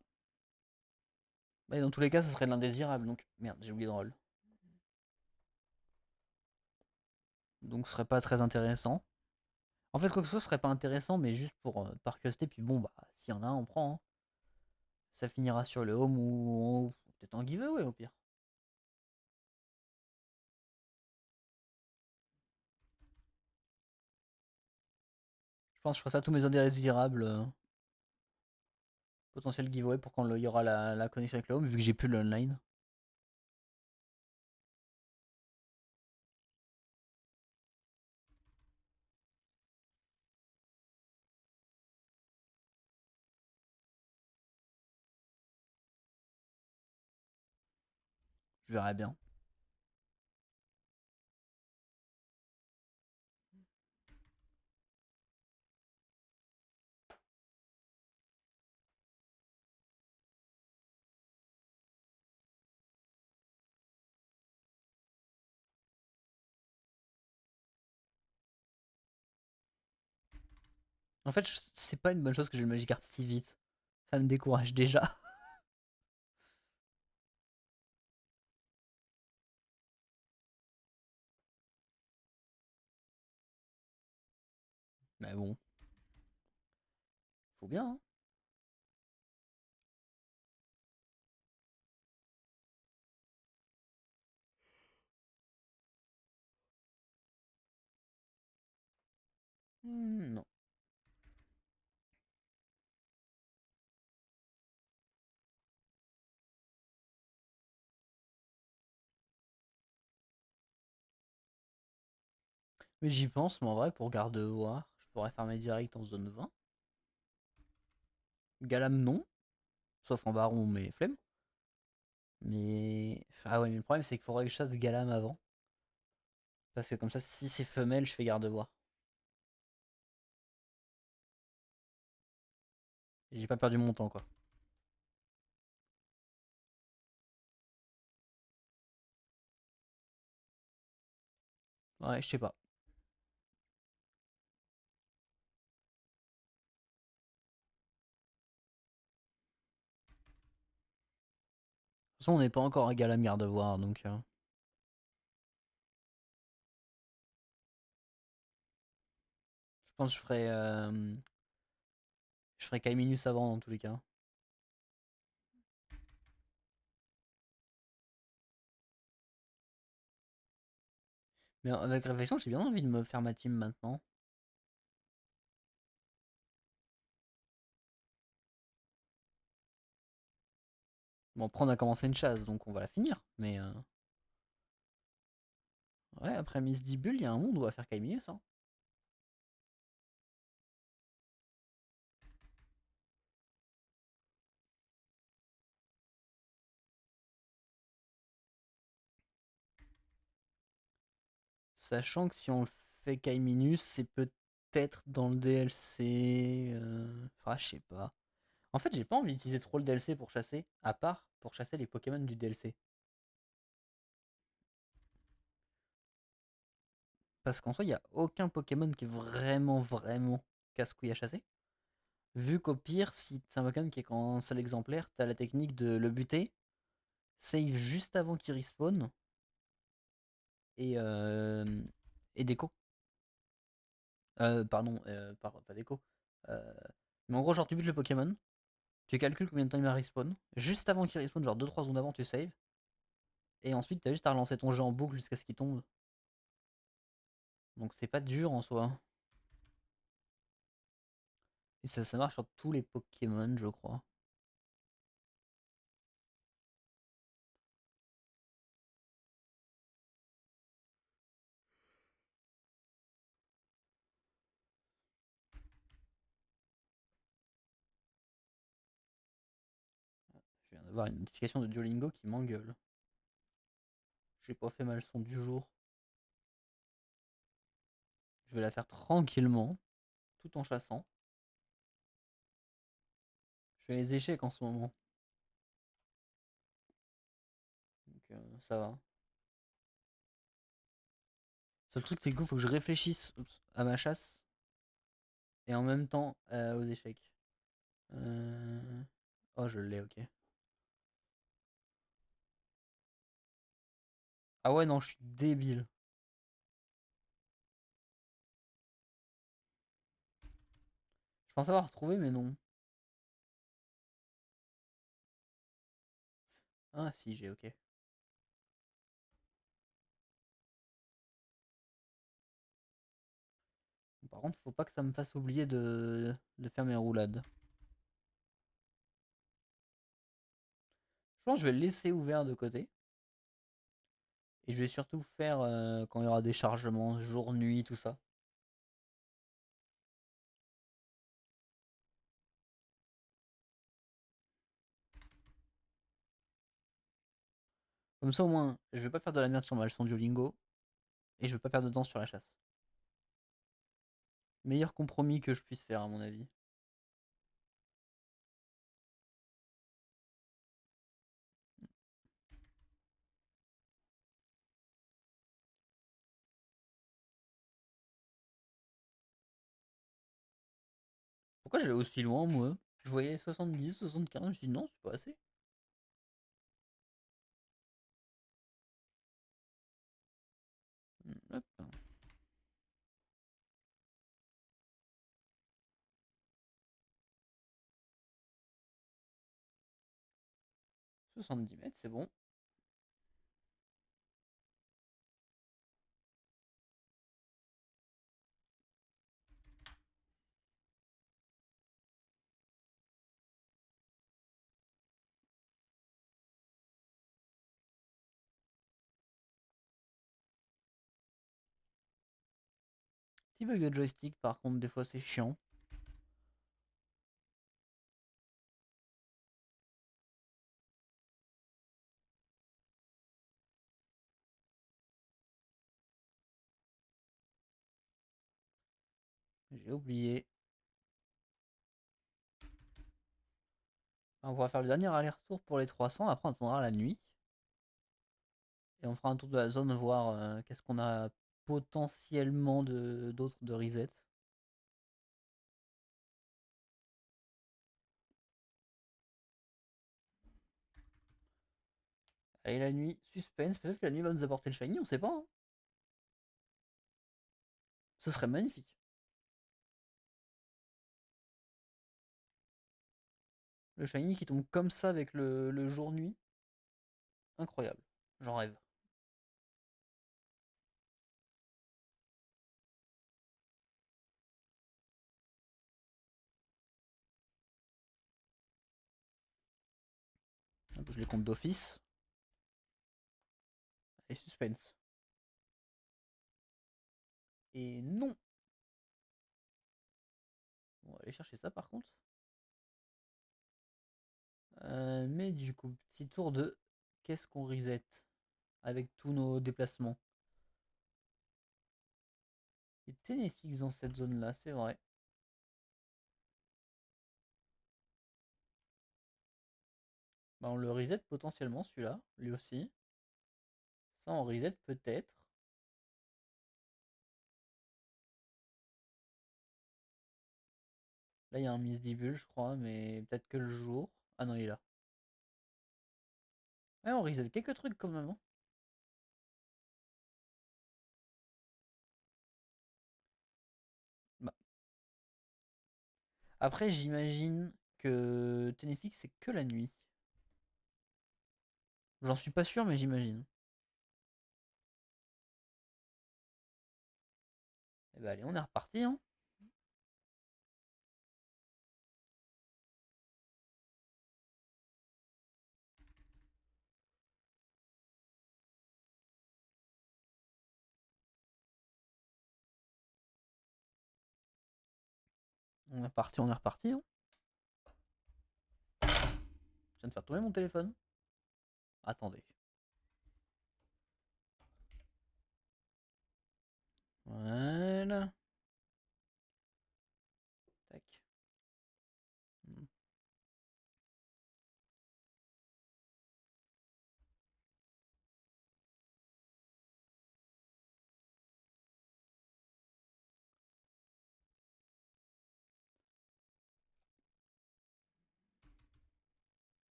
Bah, dans tous les cas, ce serait l'indésirable. Donc, merde, j'ai oublié de roll. Donc, ce serait pas très intéressant. En fait, quoi que ce soit, ce serait pas intéressant, mais juste pour par curiosité. Puis bon, bah, s'il y en a un, on prend, hein. Ça finira sur le home ou peut-être en giveaway au pire. Je pense que je ferai ça à tous mes indésirables. Potentiel giveaway pour quand il y aura la connexion avec le home, vu que j'ai plus le online. Je verrai bien. En fait, c'est pas une bonne chose que j'ai le Magikarp si vite. Ça me décourage déjà. Mais bon, faut bien, hein. Non. Mais j'y pense, mais en vrai, pour Gardevoir, je pourrais faire mes directs en zone 20. Galam, non. Sauf en baron, mais flemme. Mais. Ah ouais, mais le problème, c'est qu'il faudrait que je chasse Galam avant. Parce que comme ça, si c'est femelle, je fais Gardevoir. Et j'ai pas perdu mon temps, quoi. Ouais, je sais pas. De toute façon, on n'est pas encore à Galam Gardevoir, donc. Je pense que je ferai Kaiminus avant, dans tous les cas. Mais avec réflexion, j'ai bien envie de me faire ma team maintenant. Bon, après, on a commencé une chasse, donc on va la finir. Mais ouais, après Miss Bull, il y a un monde où on va faire Kaiminus, hein. Sachant que si on le fait Kaiminus, c'est peut-être dans le DLC. Ah, je sais pas. En fait, j'ai pas envie d'utiliser trop le DLC pour chasser, à part pour chasser les Pokémon du DLC. Parce qu'en soi, il n'y a aucun Pokémon qui est vraiment, vraiment casse-couille à chasser. Vu qu'au pire, si c'est un Pokémon qui est qu'en seul exemplaire, t'as la technique de le buter, save juste avant qu'il respawn, et, euh, et déco. Pardon, pas déco. Euh, mais en gros, genre, tu butes le Pokémon, tu calcules combien de temps il va respawn. Juste avant qu'il respawn, genre 2-3 secondes avant, tu save. Et ensuite, t'as juste à relancer ton jeu en boucle jusqu'à ce qu'il tombe. Donc c'est pas dur en soi. Et ça marche sur tous les Pokémon, je crois. Je viens d'avoir une notification de Duolingo qui m'engueule. J'ai pas fait ma leçon du jour. Je vais la faire tranquillement, tout en chassant. Je fais les échecs en ce moment. Donc ça va. Seul truc, c'est qu'il faut que je réfléchisse à ma chasse et en même temps aux échecs. Euh, Oh, je l'ai, ok. Ah ouais, non, je suis débile. Je pense avoir retrouvé, mais non. Ah, si, j'ai, ok. Par contre, faut pas que ça me fasse oublier de faire mes roulades. Je pense que je vais le laisser ouvert de côté. Et je vais surtout faire quand il y aura des chargements, jour, nuit, tout ça. Comme ça, au moins, je vais pas faire de la merde sur ma leçon Duolingo. Et je vais pas perdre de temps sur la chasse. Meilleur compromis que je puisse faire, à mon avis. Pourquoi j'allais aussi loin, moi? Je voyais 70, 75, je me suis dit non, c'est pas assez. Hop. 70 mètres, c'est bon. Petit bug de joystick, par contre, des fois c'est chiant. J'ai oublié. On va faire le dernier aller-retour pour les 300. Après, on attendra la nuit. Et on fera un tour de la zone, voir qu'est-ce qu'on a potentiellement d'autres de reset. Allez, la nuit, suspense. Peut-être que la nuit va nous apporter le shiny, on sait pas, hein. Ce serait magnifique. Le shiny qui tombe comme ça avec le jour-nuit. Incroyable. J'en rêve. Hop, je les compte d'office. Et suspense. Et non. On va aller chercher ça par contre. Mais du coup, petit tour de qu'est-ce qu'on reset avec tous nos déplacements. Il était fixe dans cette zone-là, c'est vrai. Bah, on le reset potentiellement celui-là, lui aussi. Ça, on reset peut-être. Là, il y a un Misdibule, je crois, mais peut-être que le jour. Ah non, il est là. Ouais, on reset quelques trucs quand même, hein. Bah, après, j'imagine que Ténéfix, c'est que la nuit. J'en suis pas sûr, mais j'imagine. Et bah allez, on est reparti, hein. On est reparti, on est reparti, hein. Je viens de faire tomber mon téléphone. Attendez. Voilà. Tac.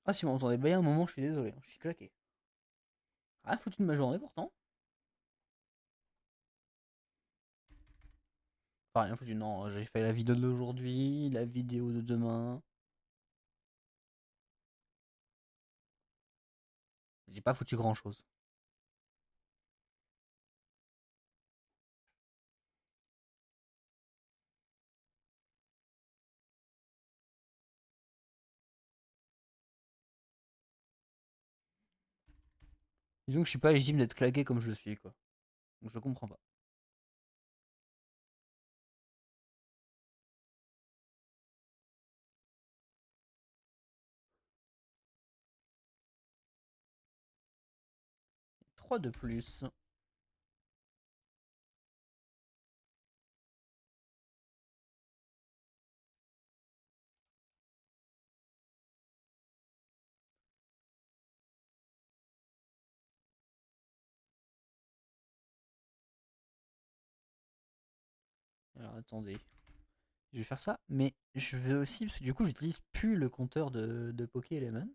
Ah, si vous m'entendez bien un moment, je suis désolé, hein, je suis claqué. Rien foutu de ma journée pourtant. Enfin, rien foutu, non, j'ai fait la vidéo d'aujourd'hui, la vidéo de demain. J'ai pas foutu grand chose. Disons que je suis pas légitime d'être claqué comme je le suis, quoi. Donc je comprends pas. Trois de plus. Alors attendez. Je vais faire ça, mais je veux aussi, parce que du coup j'utilise plus le compteur de Poké-Element.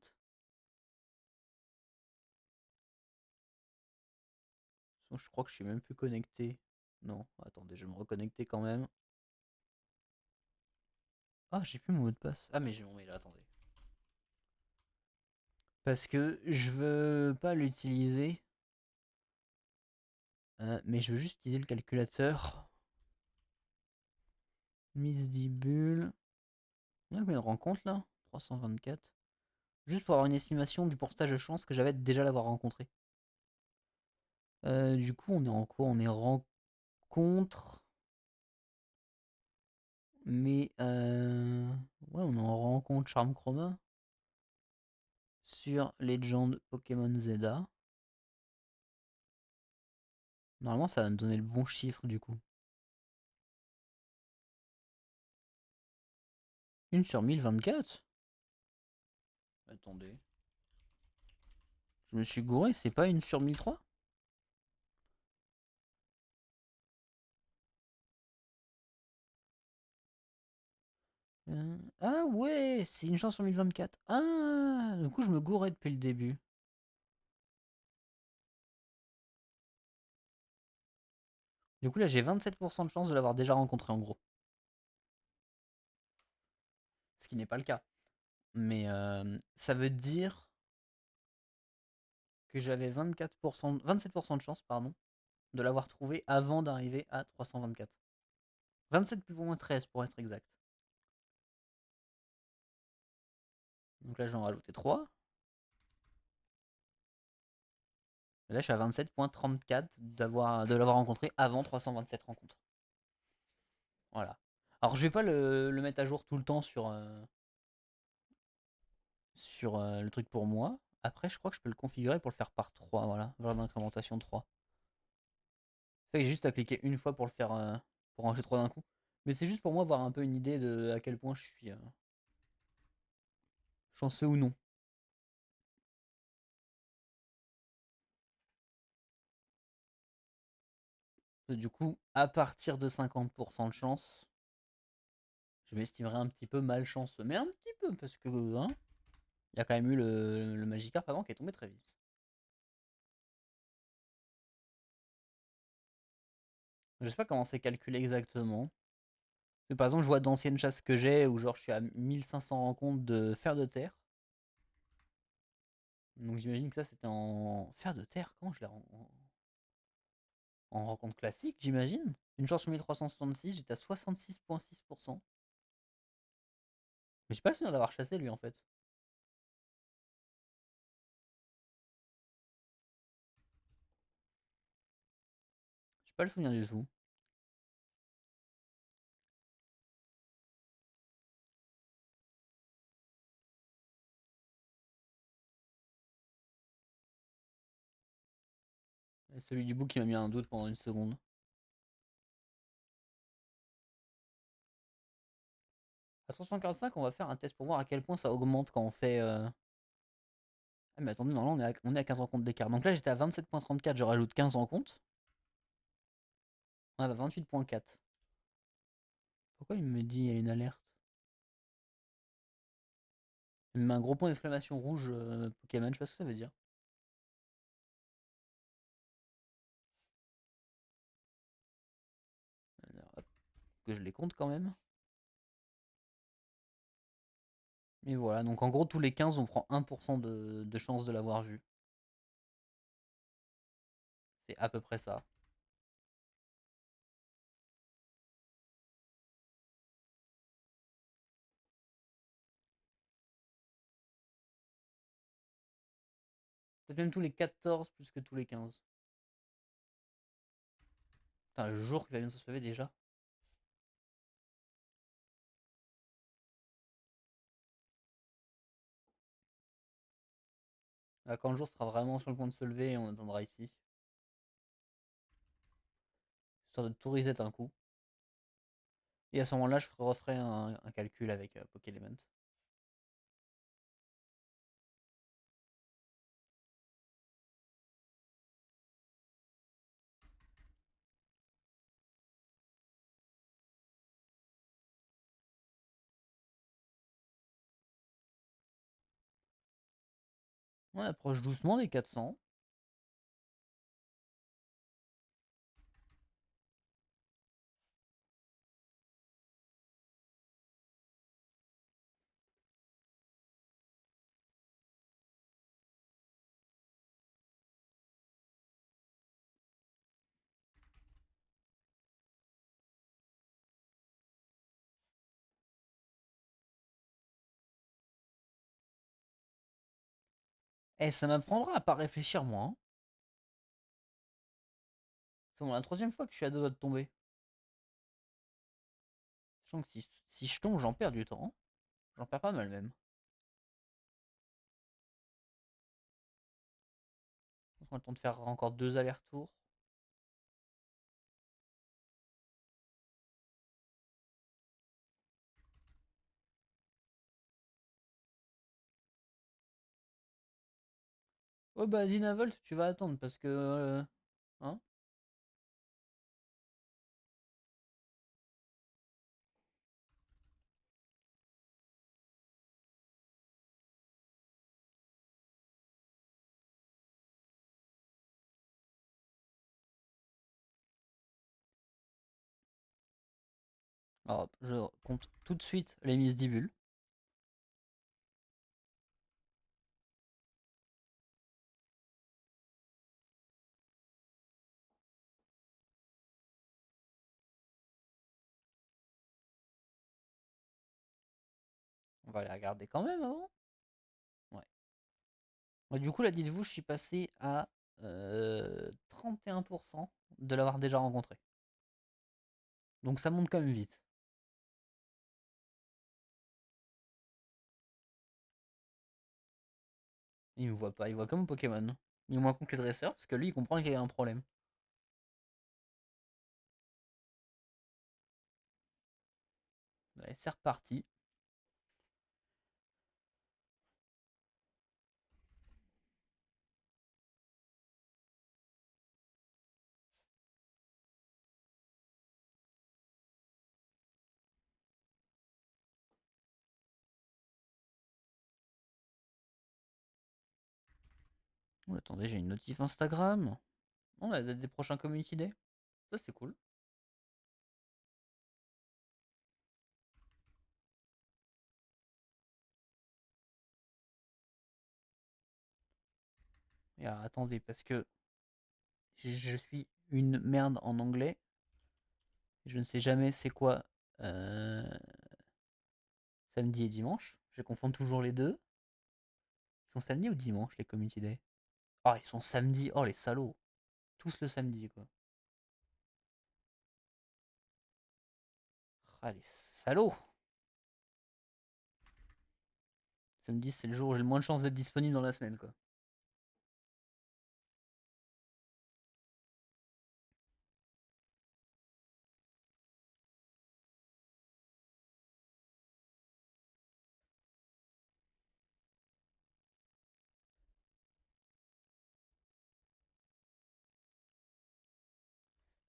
Je crois que je suis même plus connecté. Non, attendez, je vais me reconnecter quand même. Ah, j'ai plus mon mot de passe. Ah, mais j'ai mon mail, attendez. Parce que je veux pas l'utiliser. Mais je veux juste utiliser le calculateur. Miss Dibule. Il y a combien de rencontres là? 324. Juste pour avoir une estimation du pourcentage de chance que j'avais déjà l'avoir rencontré. Du coup, on est en quoi? On est rencontre. Mais ouais, on est en rencontre Charme Chroma sur Legend Pokémon Zeta. Normalement, ça va me donner le bon chiffre du coup. 1 sur 1024. Attendez. Je me suis gouré, c'est pas 1 sur 1003? Ah ouais, c'est une chance sur 1024. Ah, du coup, je me gourais depuis le début. Du coup, là, j'ai 27% de chance de l'avoir déjà rencontré en gros. Ce qui n'est pas le cas. Mais ça veut dire que j'avais 27% de chance, pardon, de l'avoir trouvé avant d'arriver à 324. 27 plus ou moins 13 pour être exact. Donc là, je vais en rajouter 3. Et là, je suis à 27,34 de l'avoir rencontré avant 327 rencontres. Voilà. Alors, je vais pas le mettre à jour tout le temps sur le truc pour moi. Après, je crois que je peux le configurer pour le faire par 3. Voilà, valeur d'incrémentation 3. Fait que j'ai juste à cliquer une fois pour le faire, pour ranger 3 d'un coup. Mais c'est juste pour moi avoir un peu une idée de à quel point je suis chanceux ou non. Du coup, à partir de 50% de chance, je m'estimerais un petit peu malchanceux. Mais un petit peu, parce que hein, il y a quand même eu le Magikarp avant qui est tombé très vite. Je sais pas comment c'est calculé exactement. Mais par exemple, je vois d'anciennes chasses que j'ai où genre je suis à 1500 rencontres de fer de terre. Donc j'imagine que ça c'était en fer de terre. Comment je l'ai en rencontre classique, j'imagine. Une chance sur 1366, j'étais à 66,6%. Mais j'ai pas le souvenir d'avoir chassé lui en fait. J'ai pas le souvenir du tout. Et celui du bout qui m'a mis un doute pendant une seconde. À 345, on va faire un test pour voir à quel point ça augmente quand on fait. Ah, mais attendez, normalement on est à 15 rencontres d'écart. Donc là j'étais à 27,34, je rajoute 15 rencontres. On est à 28,4. Pourquoi il me dit il y a une alerte? Il me met un gros point d'exclamation rouge Pokémon, je sais pas ce que ça veut dire. Alors, hop, que je les compte quand même. Et voilà, donc en gros tous les 15 on prend 1% de chance de l'avoir vu. C'est à peu près ça. Peut-être même tous les 14 plus que tous les 15. Putain, le jour qui va bientôt se lever déjà. Quand le jour sera vraiment sur le point de se lever, on attendra ici. Histoire de tout reset un coup. Et à ce moment-là, je referai un calcul avec Pokélement. On approche doucement des 400. Et ça m'apprendra à pas réfléchir moi, hein. C'est bon, la troisième fois que je suis à deux doigts de tomber. Sachant que si je tombe, j'en perds du temps. J'en perds pas mal même. On a le temps de faire encore deux allers-retours. Ouais bah Dynavolt, tu vas attendre parce que... hein. Alors je compte tout de suite les mises d'Ibul. On va les regarder quand même avant. Ouais. Ouais, du coup là dites-vous, je suis passé à 31% de l'avoir déjà rencontré. Donc ça monte quand même vite. Il me voit pas, il voit comme Pokémon. Il est moins con que les dresseurs, parce que lui il comprend qu'il y a un problème. Allez, c'est reparti. Oh, attendez, j'ai une notif Instagram. On a des prochains Community Day. Ça c'est cool. Et alors, attendez, parce que je suis une merde en anglais. Je ne sais jamais c'est quoi euh, samedi et dimanche. Je confonds toujours les deux. Ils sont samedi ou dimanche, les community day? Oh, ils sont samedi. Oh, les salauds. Tous le samedi, quoi. Ah, les salauds. Samedi, c'est le jour où j'ai le moins de chances d'être disponible dans la semaine, quoi.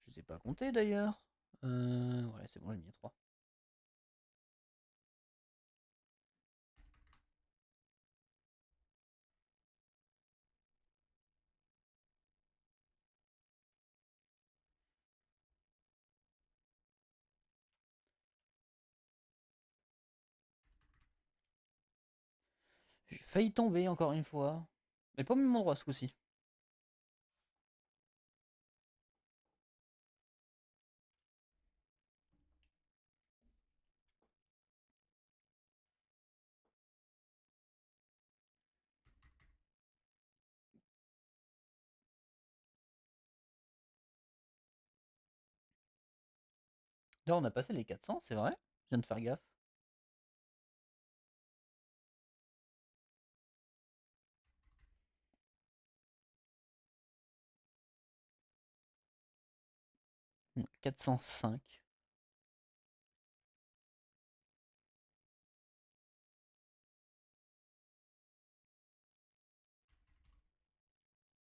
Je sais pas compter d'ailleurs. Ouais, c'est bon, j'ai mis 3. J'ai failli tomber encore une fois. Mais pas au même endroit ce coup-ci. Là, on a passé les 400, c'est vrai. Je viens de faire gaffe. Hmm, 405.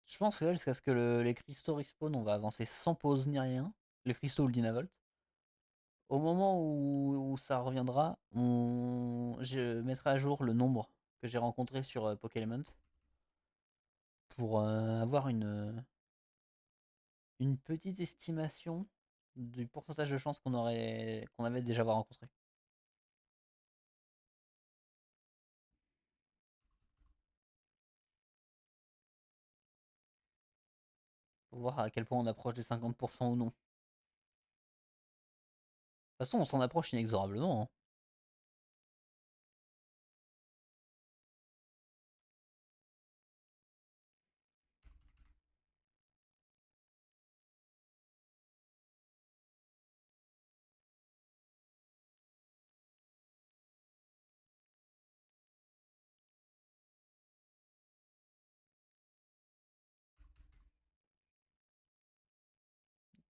Je pense que là, jusqu'à ce que les cristaux respawn, on va avancer sans pause ni rien. Les cristaux ou le Dynavolt. Au moment où ça reviendra, je mettrai à jour le nombre que j'ai rencontré sur Pokémon pour avoir une petite estimation du pourcentage de chances qu'on avait déjà rencontré. Pour voir à quel point on approche des 50% ou non. De toute façon, on s'en approche inexorablement, hein.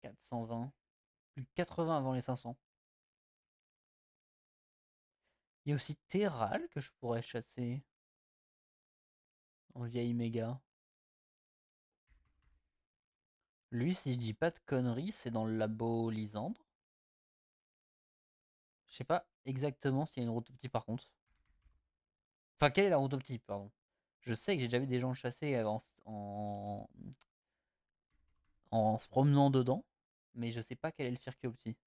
420. Plus de 80 avant les 500. Il y a aussi Terral que je pourrais chasser en vieille méga. Lui, si je dis pas de conneries, c'est dans le labo Lysandre. Je sais pas exactement s'il y a une route optique par contre. Enfin, quelle est la route optique, pardon. Je sais que j'ai déjà vu des gens le chasser en se promenant dedans, mais je sais pas quel est le circuit optique.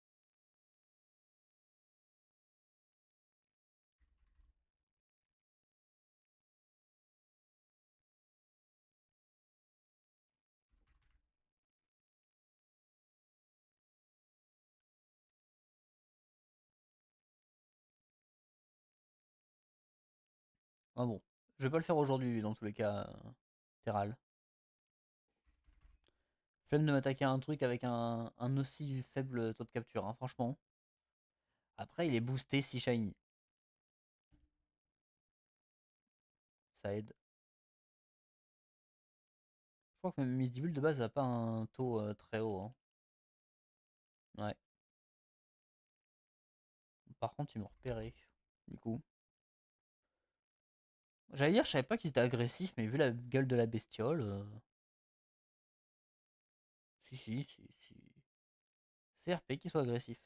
Ah bon, je vais pas le faire aujourd'hui dans tous les cas, Terral. Flemme de m'attaquer à un truc avec un aussi faible taux de capture, hein, franchement. Après, il est boosté si shiny. Ça aide. Je crois que même Miss Divul de base a pas un taux très haut, hein. Ouais. Par contre, ils m'ont repéré. Du coup. J'allais dire, je savais pas qu'ils étaient agressifs, mais vu la gueule de la bestiole. Si, si, si, si. CRP qui soit agressif.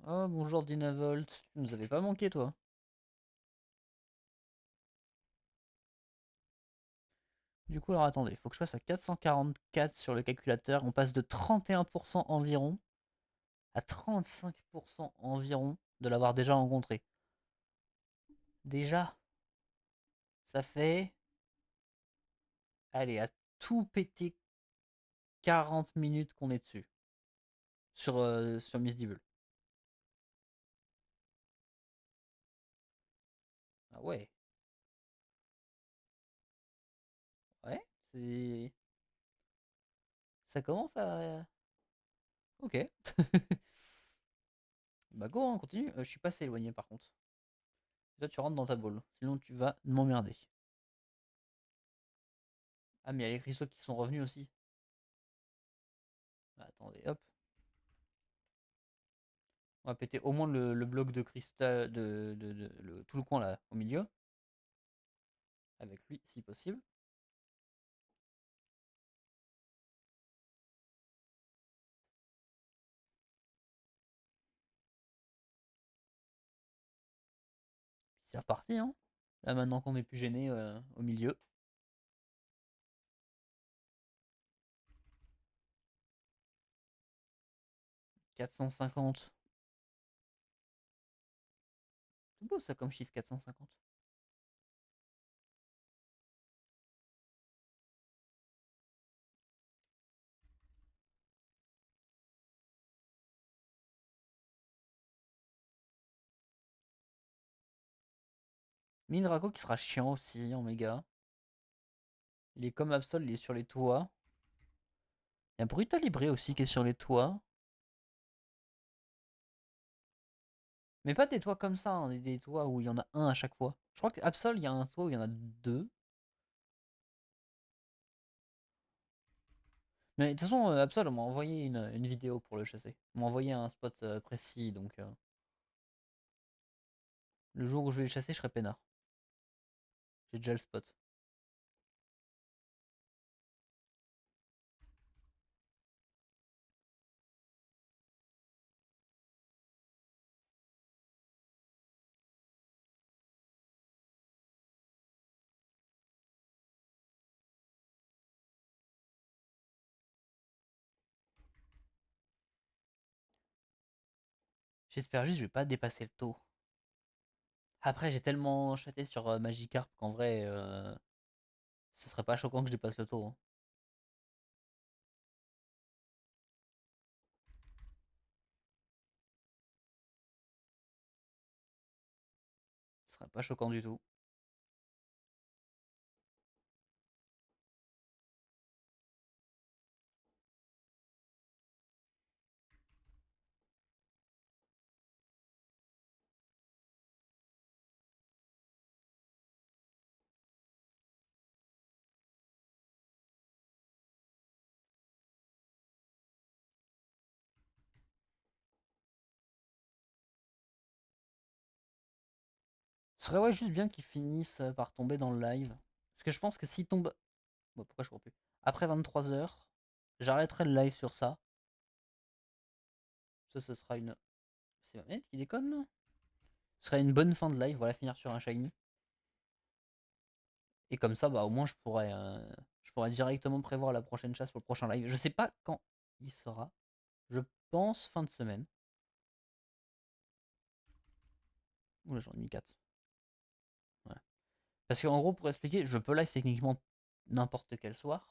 Oh, bonjour Dynavolt. Tu nous avais pas manqué, toi. Du coup, alors attendez, il faut que je passe à 444 sur le calculateur. On passe de 31% environ à 35% environ de l'avoir déjà rencontré. Déjà, ça fait, allez, à tout péter 40 minutes qu'on est dessus sur Miss Dibble. Ah ouais, ouais, c'est... Ça commence à... Ok. Bah go, on continue. Je suis pas assez éloigné par contre. Toi, tu rentres dans ta boule. Sinon, tu vas m'emmerder. Ah, mais il y a les cristaux qui sont revenus aussi. Bah, attendez, hop. On va péter au moins le bloc de cristal, tout le coin là, au milieu. Avec lui, si possible. Puis c'est reparti, hein. Là, maintenant qu'on est plus gêné au milieu. 450. C'est beau ça comme chiffre, 450. Mindrago qui sera chiant aussi en méga. Il est comme Absol, il est sur les toits. Il y a Brutal Libré aussi qui est sur les toits. Mais pas des toits comme ça, hein, des toits où il y en a un à chaque fois. Je crois qu'Absol, il y a un toit où il y en a deux. Mais de toute façon, Absol, on m'a envoyé une vidéo pour le chasser. On m'a envoyé un spot précis, donc le jour où je vais le chasser, je serai peinard. J'ai déjà le spot. J'espère juste que je vais pas dépasser le tour. Après, j'ai tellement chaté sur Magikarp qu'en vrai, ce serait pas choquant que je dépasse le tour, hein. Ce serait pas choquant du tout. Ce serait ouais, juste bien qu'ils finissent par tomber dans le live. Parce que je pense que s'ils tombent. Bon, pourquoi je cours plus? Après 23 h, j'arrêterai le live sur ça. Ça, ce sera une. C'est ma manette qui déconne là? Ce serait une bonne fin de live, voilà, finir sur un shiny. Et comme ça, bah au moins je pourrais directement prévoir la prochaine chasse pour le prochain live. Je sais pas quand il sera. Je pense fin de semaine. Oula, j'en ai mis 4. Ouais. Parce qu'en gros, pour expliquer, je peux live techniquement n'importe quel soir.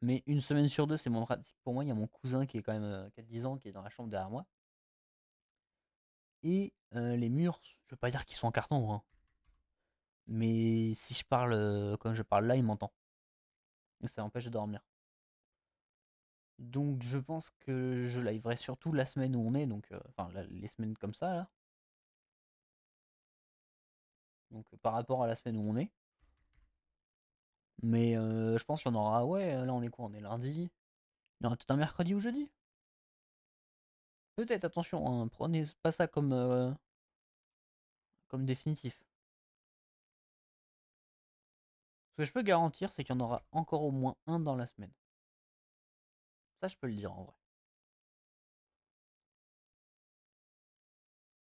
Mais une semaine sur deux, c'est moins pratique pour moi. Il y a mon cousin qui est quand même qui a 10 ans, qui est dans la chambre derrière moi. Et les murs, je veux pas dire qu'ils sont en carton, hein. Mais si je parle comme je parle là, il m'entend. Et ça empêche de dormir. Donc je pense que je liverai surtout la semaine où on est, donc enfin les semaines comme ça là. Donc par rapport à la semaine où on est. Mais je pense qu'il y en aura, ouais, là on est quoi? On est lundi. Il y aura peut-être un mercredi ou jeudi. Peut-être, attention, hein, prenez pas ça comme définitif. Ce que je peux garantir, c'est qu'il y en aura encore au moins un dans la semaine. Ça, je peux le dire en vrai.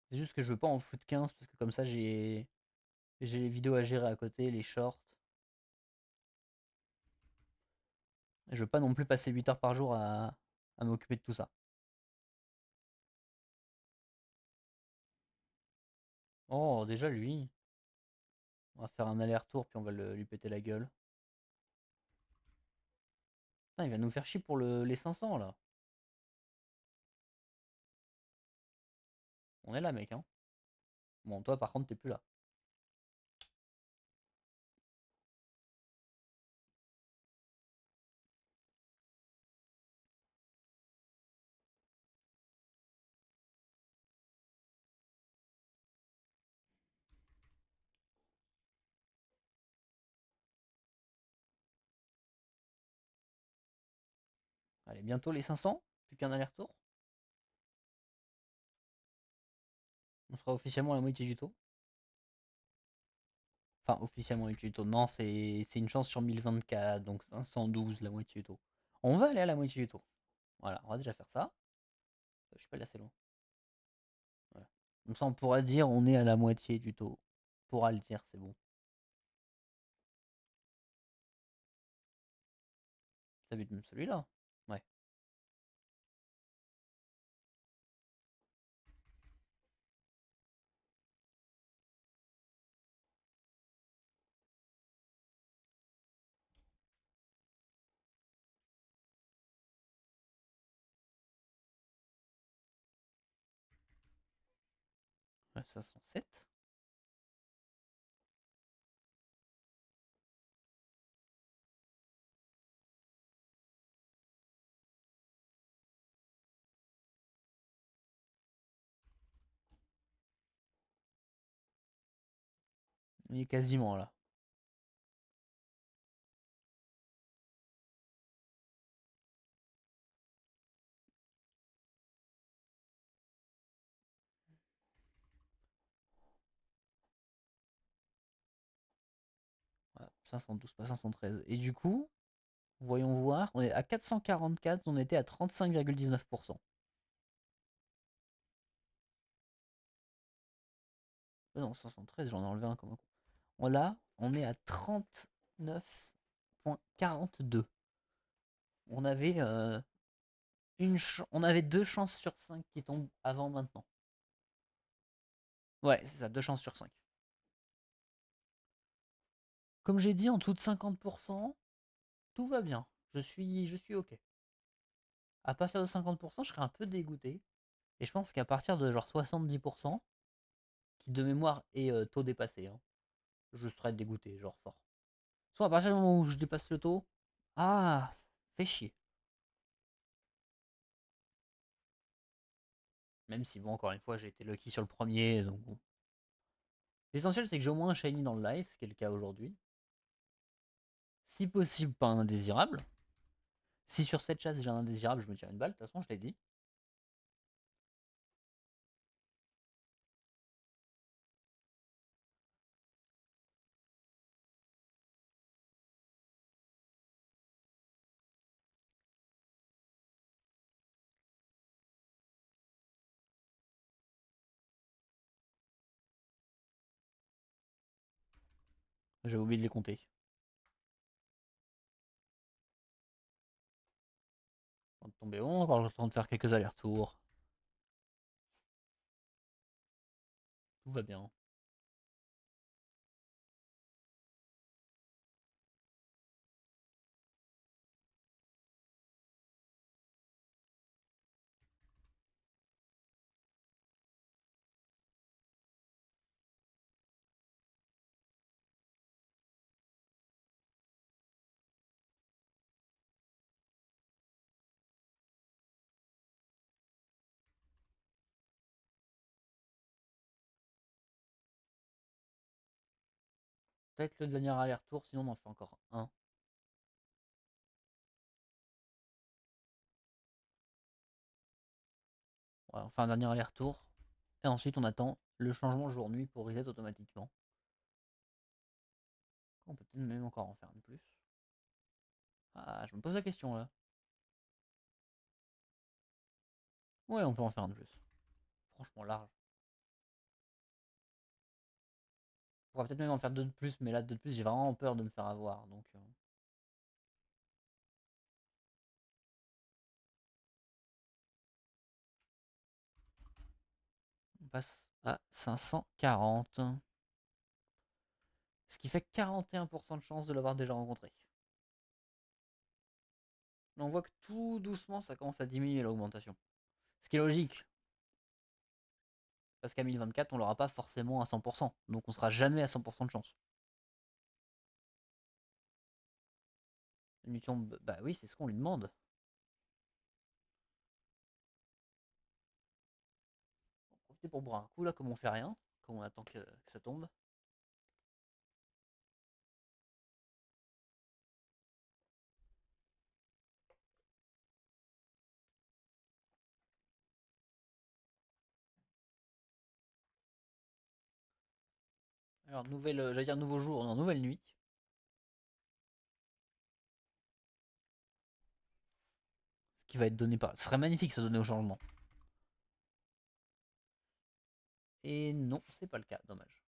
C'est juste que je veux pas en foutre 15 parce que comme ça, j'ai les vidéos à gérer à côté, les shorts. Je veux pas non plus passer 8 heures par jour à m'occuper de tout ça. Oh, déjà lui. On va faire un aller-retour puis on va lui péter la gueule. Putain, il va nous faire chier pour les 500 là. On est là, mec, hein. Bon, toi par contre, t'es plus là. Allez, bientôt les 500. Plus qu'un aller-retour. On sera officiellement à la moitié du taux. Enfin, officiellement du taux. Non, c'est une chance sur 1024, donc 512 la moitié du taux. On va aller à la moitié du taux. Voilà, on va déjà faire ça. Je suis pas allé assez loin. Voilà. Comme ça, on pourra dire on est à la moitié du taux. On pourra le dire, c'est bon. Ça but même celui-là. Ouais. Ouais, 507. On y est quasiment là. Voilà, 512, pas 513. Et du coup, voyons voir, on est à 444, on était à 35,19%. Non, 513, j'en ai enlevé un comme un con. Là, on est à 39,42. On avait, on avait 2 chances sur 5 qui tombent avant maintenant. Ouais, c'est ça, 2 chances sur 5. Comme j'ai dit, en dessous de 50%, tout va bien. Je suis OK. À partir de 50%, je serais un peu dégoûté. Et je pense qu'à partir de genre 70%, qui de mémoire est taux dépassé, hein, je serais dégoûté, genre fort. Soit à partir du moment où je dépasse le taux, ah, fait chier. Même si, bon, encore une fois, j'ai été lucky sur le premier, donc bon. L'essentiel, c'est que j'ai au moins un shiny dans le live, ce qui est le cas aujourd'hui. Si possible, pas un indésirable. Si sur cette chasse j'ai un indésirable, je me tire une balle, de toute façon, je l'ai dit. J'avais oublié de les compter. Avant de tomber, bon, encore le temps de faire quelques allers-retours. Tout va bien. Peut-être le dernier aller-retour, sinon on en fait encore un. Ouais, on fait un dernier aller-retour. Et ensuite, on attend le changement jour-nuit pour reset automatiquement. On peut peut-être même encore en faire un de plus. Ah, je me pose la question là. Ouais, on peut en faire un de plus. Franchement large. On pourrait peut-être même en faire deux de plus, mais là, deux de plus, j'ai vraiment peur de me faire avoir. Donc, On passe à 540. Ce qui fait 41% de chance de l'avoir déjà rencontré. Mais on voit que tout doucement, ça commence à diminuer l'augmentation. Ce qui est logique. Parce qu'à 1024, on l'aura pas forcément à 100%. Donc on sera jamais à 100% de chance. Une mission, bah oui, c'est ce qu'on lui demande. On va profiter pour boire un coup là, comme on fait rien. Comme on attend que ça tombe. Alors, j'allais dire nouveau jour, non, nouvelle nuit. Ce qui va être donné par. Ce serait magnifique se donner au changement. Et non, c'est pas le cas, dommage.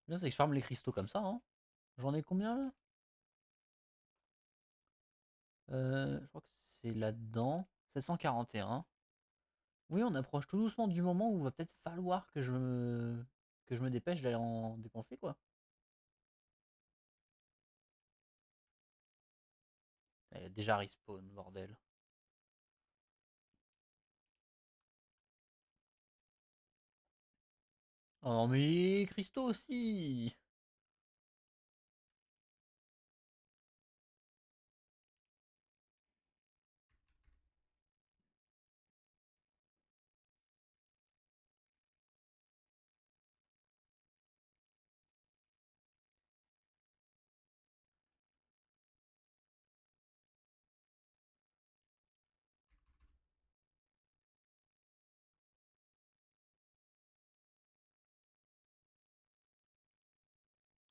Là, c'est que je farme les cristaux comme ça. Hein. J'en ai combien là? Je crois que c'est là-dedans. 741. Oui, on approche tout doucement du moment où il va peut-être falloir que je me dépêche d'aller en dépenser quoi. Elle a déjà respawn, bordel. Oh mais cristaux aussi.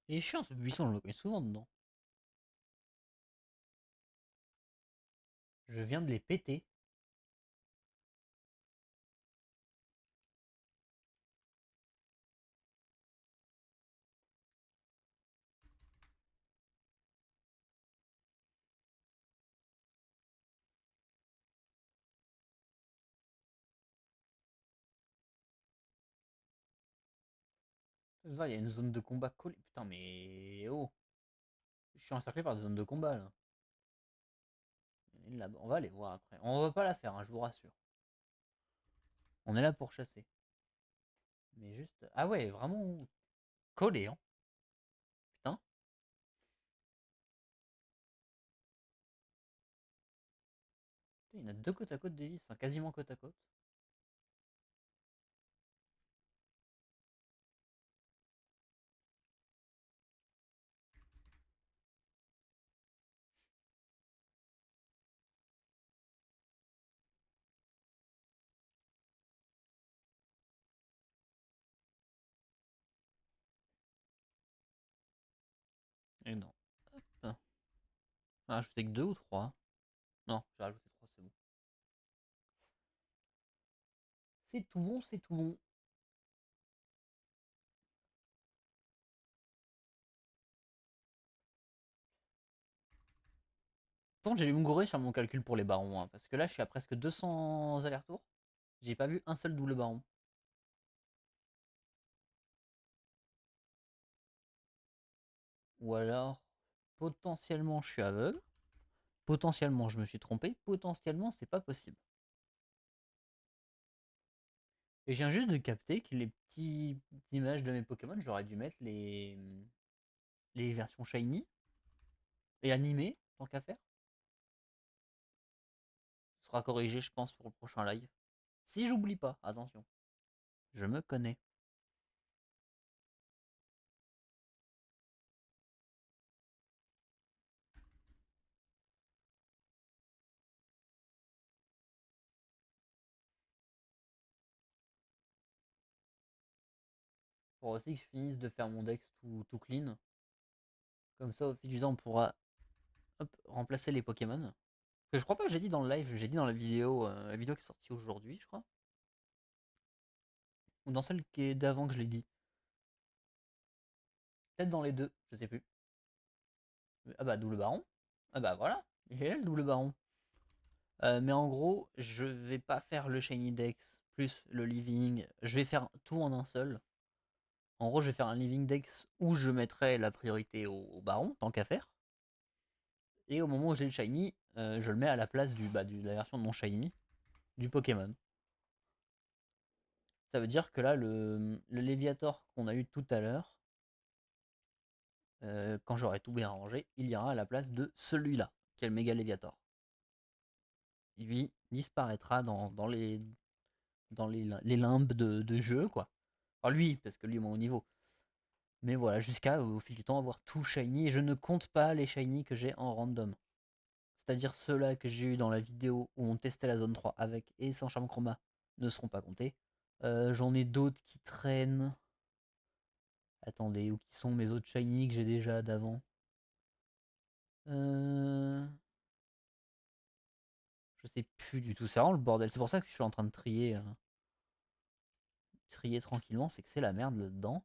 Il est chiant ce buisson, je le connais souvent dedans. Je viens de les péter. Il y a une zone de combat collée. Putain mais oh. Je suis encerclé par des zones de combat là. Là on va aller voir après. On va pas la faire, hein, je vous rassure. On est là pour chasser. Mais juste. Ah ouais, vraiment collé, hein. Putain. Il y en a deux côte à côte des vis, enfin quasiment côte à côte. Et non. Hop. Ah, rajouté que deux ou trois. Non, j'ai rajouté trois, c'est bon. C'est tout bon, c'est tout bon. Par contre, j'ai Mugure sur mon calcul pour les barons, hein, parce que là, je suis à presque 200 allers-retours. J'ai pas vu un seul double baron. Ou alors, potentiellement, je suis aveugle. Potentiellement, je me suis trompé. Potentiellement, c'est pas possible. Et je viens juste de capter que les petites images de mes Pokémon, j'aurais dû mettre les versions shiny et animées, tant qu'à faire. Ce sera corrigé, je pense, pour le prochain live. Si j'oublie pas, attention. Je me connais. Pour aussi que je finisse de faire mon dex tout clean. Comme ça, au fil du temps, on pourra hop, remplacer les Pokémon. Que je crois pas que j'ai dit dans le live, j'ai dit dans la vidéo qui est sortie aujourd'hui, je crois. Ou dans celle qui est d'avant que je l'ai dit. Peut-être dans les deux, je sais plus. Ah bah, double baron. Ah bah voilà, il est là le double baron. Mais en gros, je vais pas faire le Shiny Dex plus le Living. Je vais faire tout en un seul. En gros, je vais faire un Living Dex où je mettrai la priorité au Baron, tant qu'à faire. Et au moment où j'ai le Shiny, je le mets à la place de la version non Shiny du Pokémon. Ça veut dire que là, le Léviator qu'on a eu tout à l'heure, quand j'aurai tout bien rangé, il ira à la place de celui-là, qui est le Méga Léviator. Lui disparaîtra dans les limbes de jeu, quoi. Enfin, lui, parce que lui est mon niveau. Mais voilà, jusqu'à au fil du temps avoir tout shiny. Et je ne compte pas les shiny que j'ai en random. C'est-à-dire ceux-là que j'ai eu dans la vidéo où on testait la zone 3 avec et sans charme chroma ne seront pas comptés. J'en ai d'autres qui traînent. Attendez, où qui sont mes autres shiny que j'ai déjà d'avant? euh... Je sais plus du tout. C'est vraiment le bordel. C'est pour ça que je suis en train de trier tranquillement. C'est que c'est la merde là-dedans.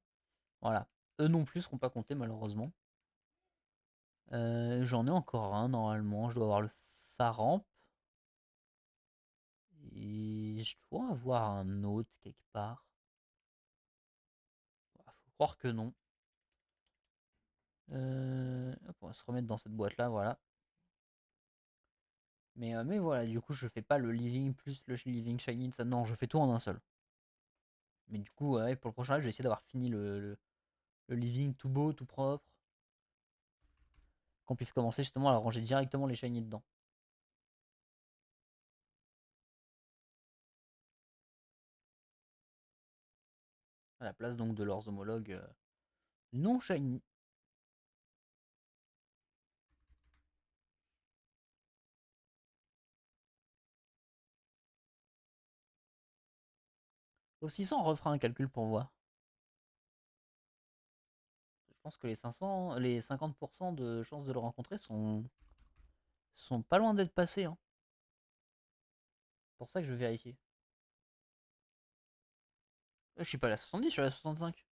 Voilà. Eux non plus seront pas comptés malheureusement. J'en ai encore un normalement. Je dois avoir le Faramp. Et je dois avoir un autre quelque part. Bah, faut croire que non. Hop, on va se remettre dans cette boîte là, voilà. Mais voilà, du coup, je fais pas le living plus le living shiny. Ça. Non, je fais tout en un seul. Mais du coup, ouais, pour le prochain live, je vais essayer d'avoir fini le living tout beau, tout propre. Qu'on puisse commencer justement à ranger directement les shiny dedans. À la place donc de leurs homologues non shiny. Aussi, ça, on refera un calcul pour voir. Je pense que les 50% de chances de le rencontrer sont pas loin d'être passés, hein. C'est pour ça que je vais vérifier. Je suis pas à la 70, je suis à la 65.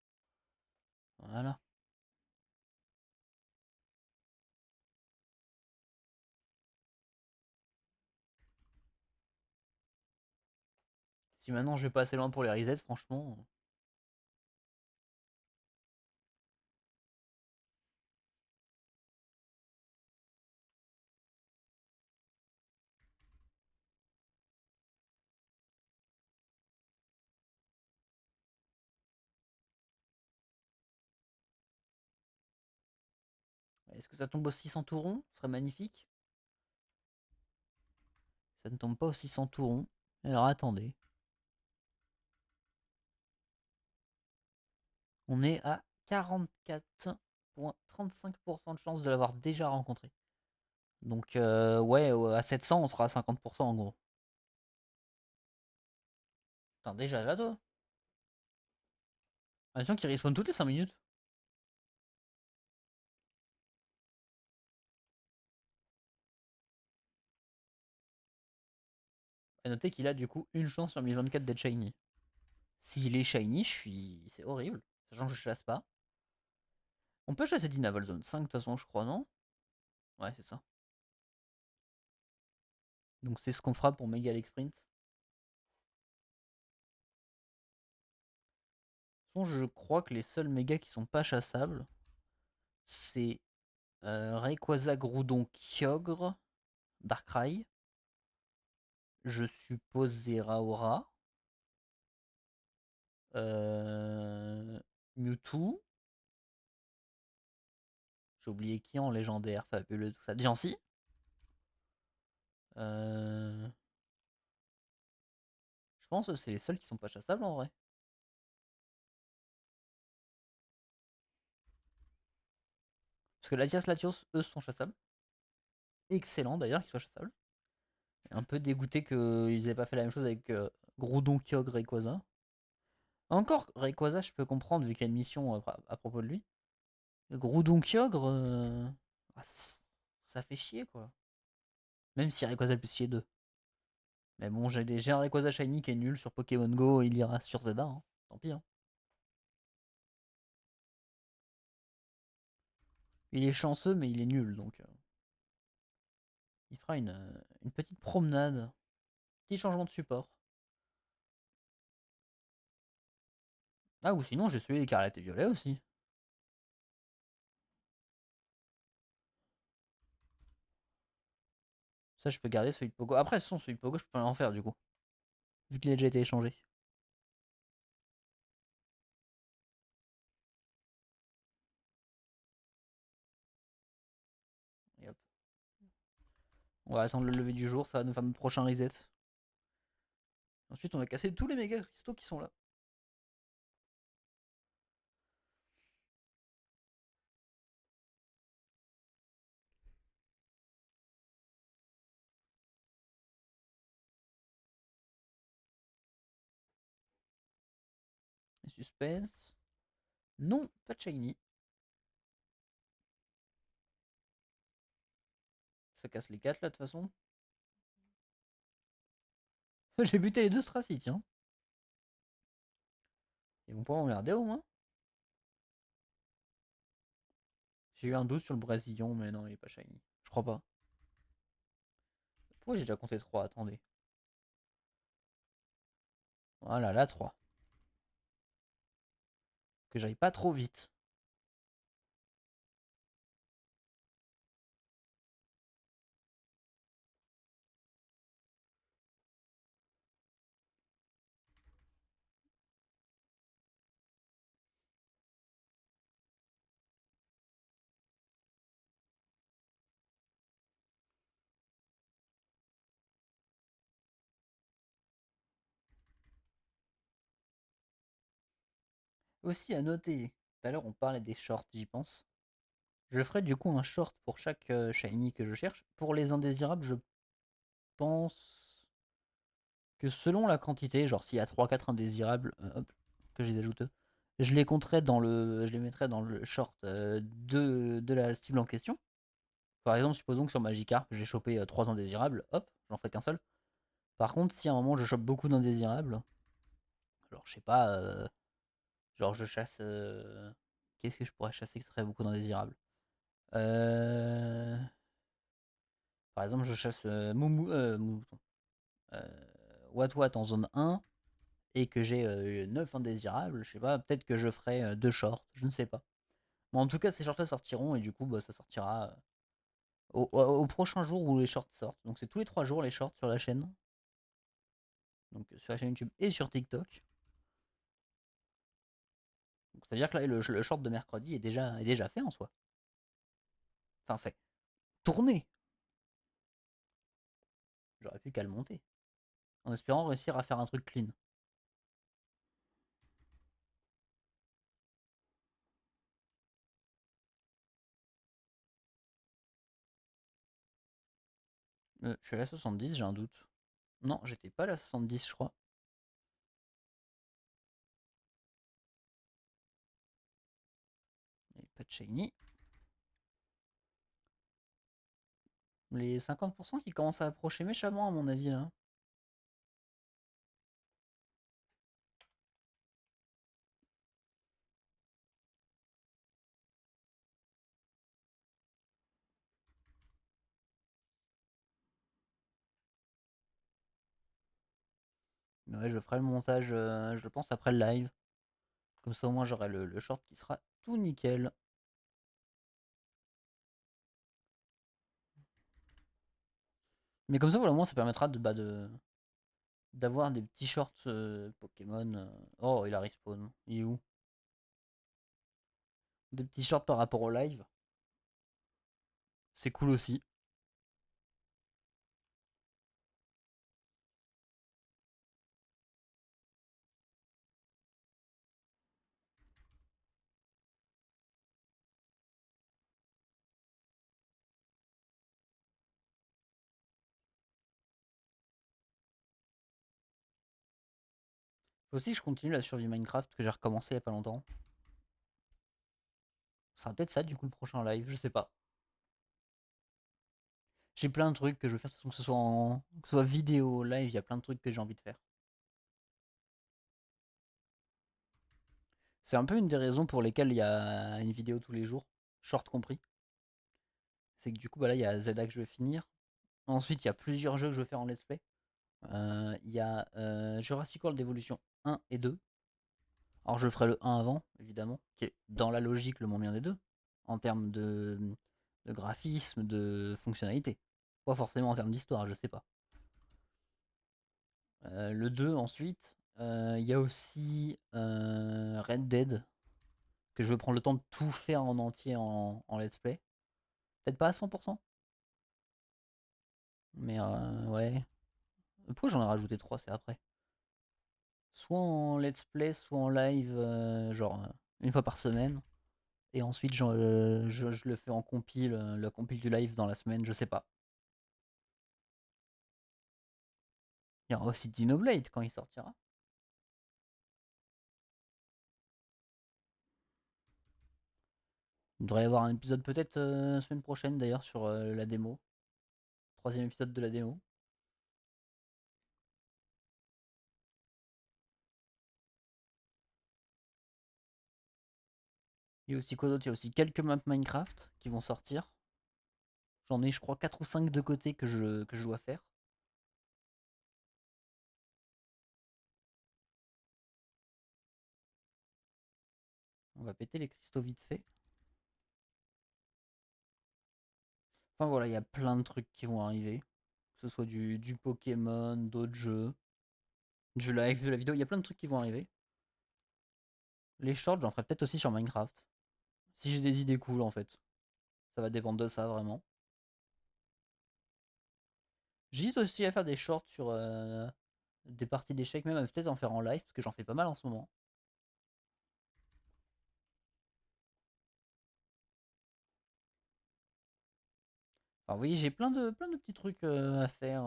Voilà. Si maintenant je vais pas assez loin pour les resets, franchement. Est-ce que ça tombe aussi sans tout rond? Ce serait magnifique. Ça ne tombe pas aussi sans tout rond. Alors attendez. On est à 44,35% de chance de l'avoir déjà rencontré. Donc ouais, à 700, on sera à 50% en gros. Putain, déjà là, toi. Attention qu'il respawn toutes les 5 minutes. A noter qu'il a du coup une chance sur 1024 d'être shiny. S'il est shiny, c'est horrible. Sachant que je chasse pas. On peut chasser Dinaval Zone 5 de toute façon, je crois, non? Ouais, c'est ça. Donc c'est ce qu'on fera pour Mega Alex Sprint. De toute façon, je crois que les seuls mégas qui sont pas chassables, c'est Rayquaza, Groudon, Kyogre, Darkrai, je suppose Zeraora, Mewtwo, j'ai oublié qui en légendaire, fabuleux, tout ça. Diancie. Je pense que c'est les seuls qui sont pas chassables en vrai. Parce que Latias, Latios, eux sont chassables. Excellent d'ailleurs qu'ils soient chassables. Un peu dégoûté qu'ils aient pas fait la même chose avec Groudon, Kyogre, Rayquaza. Encore Rayquaza, je peux comprendre vu qu'il y a une mission à propos de lui. Groudon, Kyogre, ah, ça fait chier quoi. Même si Rayquaza peut chier 2. Mais bon, j'ai un Rayquaza Shiny qui est nul sur Pokémon Go, il ira sur Zelda, hein. Tant pis, hein. Il est chanceux, mais il est nul donc. Il fera une petite promenade. Petit changement de support. Ah, ou sinon, j'ai celui écarlate et violet aussi. Ça, je peux garder celui de Pogo. Après, son celui de Pogo, je peux en faire du coup. Vu qu'il a déjà été échangé. Et hop. On va attendre le lever du jour, ça va nous faire notre prochain reset. Ensuite, on va casser tous les méga cristaux qui sont là. Et suspense. Non, pas de shiny. Ça casse les 4 là de toute façon. J'ai buté les deux Stracy, tiens. Ils vont pas m'emmerder au moins. J'ai eu un doute sur le Brasillon, mais non, il est pas shiny. Je crois pas. Pourquoi j'ai déjà compté 3? Attendez. Voilà, là 3. Que j'aille pas trop vite. Aussi à noter, tout à l'heure on parlait des shorts, j'y pense. Je ferai du coup un short pour chaque shiny que je cherche. Pour les indésirables, je pense que selon la quantité, genre s'il y a 3-4 indésirables hop, que j'ai ajouteux, je les compterai dans je les mettrai dans le short de la cible en question. Par exemple, supposons que sur Magikarp, j'ai chopé 3 indésirables, hop, j'en ferai qu'un seul. Par contre, si à un moment je chope beaucoup d'indésirables, alors je sais pas, genre je chasse. Qu'est-ce que je pourrais chasser qui serait beaucoup d'indésirables? euh... Par exemple, je chasse Mouton. Wat en zone 1 et que j'ai 9 indésirables, je sais pas, peut-être que je ferai 2 shorts, je ne sais pas. Mais en tout cas, ces shorts là sortiront et du coup, bah, ça sortira au prochain jour où les shorts sortent. Donc c'est tous les 3 jours les shorts sur la chaîne. Donc sur la chaîne YouTube et sur TikTok. Donc ça veut dire que là, le short de mercredi est déjà fait en soi. Enfin fait. Tourné. J'aurais pu qu'à le monter. En espérant réussir à faire un truc clean. Je suis à la 70, j'ai un doute. Non, j'étais pas à la 70, je crois. Et pas de shiny. Les 50% qui commencent à approcher méchamment, à mon avis, là. Mais ouais, je ferai le montage, je pense, après le live. Comme ça, au moins, j'aurai le short qui sera tout nickel. Mais comme ça, voilà, au moins, ça permettra d'avoir des petits shorts Pokémon. Oh, il a respawn. Il est où? Des petits shorts par rapport au live. C'est cool aussi. Aussi, je continue la survie Minecraft que j'ai recommencé il y a pas longtemps. Ce sera peut-être ça, du coup, le prochain live, je sais pas. J'ai plein de trucs que je veux faire, de toute façon, que ce soit vidéo, live, il y a plein de trucs que j'ai envie de faire. C'est un peu une des raisons pour lesquelles il y a une vidéo tous les jours, short compris. C'est que du coup, bah là, il y a Zelda que je vais finir. Ensuite, il y a plusieurs jeux que je veux faire en let's play. Il y a Jurassic World Evolution 1 et 2. Alors je ferai le 1 avant, évidemment, qui est dans la logique le moins bien des deux, en termes de graphisme, de fonctionnalité. Pas forcément en termes d'histoire, je sais pas. Le 2 ensuite. Il y a aussi Red Dead, que je veux prendre le temps de tout faire en entier en let's play. Peut-être pas à 100%, mais ouais. Pourquoi j'en ai rajouté 3, c'est après. Soit en let's play, soit en live, genre une fois par semaine. Et ensuite, je le fais en compile, la compile du live dans la semaine, je sais pas. Il y aura aussi Dinoblade quand il sortira. Il devrait y avoir un épisode peut-être semaine prochaine d'ailleurs sur la démo. Troisième épisode de la démo. Il y a aussi quoi d'autre? Il y a aussi quelques maps Minecraft qui vont sortir. J'en ai je crois 4 ou 5 de côté que je dois faire. On va péter les cristaux vite fait. Enfin voilà, il y a plein de trucs qui vont arriver. Que ce soit du Pokémon, d'autres jeux, du live, de la vidéo, il y a plein de trucs qui vont arriver. Les shorts, j'en ferai peut-être aussi sur Minecraft. Si j'ai des idées cool en fait. Ça va dépendre de ça vraiment. J'hésite aussi à faire des shorts sur des parties d'échecs, même peut-être en faire en live, parce que j'en fais pas mal en ce moment. Enfin, vous voyez, j'ai plein de petits trucs à faire.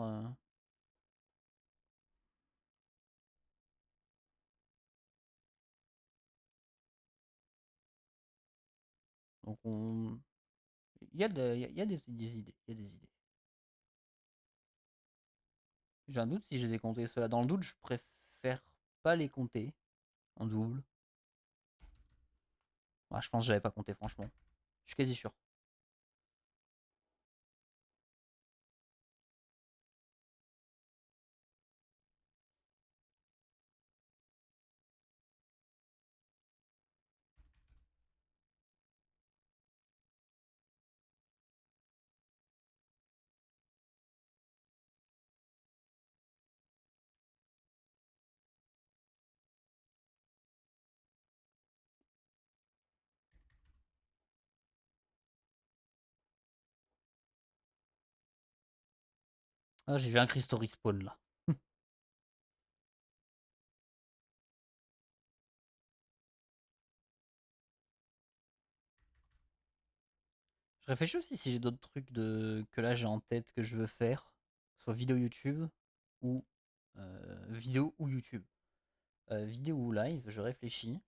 Donc on. Il y a des idées. Il y a des idées. J'ai un doute si je les ai comptés ceux-là. Dans le doute, je préfère pas les compter en double. Ouais, je pense que j'avais pas compté, franchement. Je suis quasi sûr. Ah, j'ai vu un cristaux respawn là. Je réfléchis aussi si j'ai d'autres trucs que là j'ai en tête que je veux faire. Soit vidéo YouTube ou vidéo ou YouTube. Vidéo ou live, je réfléchis.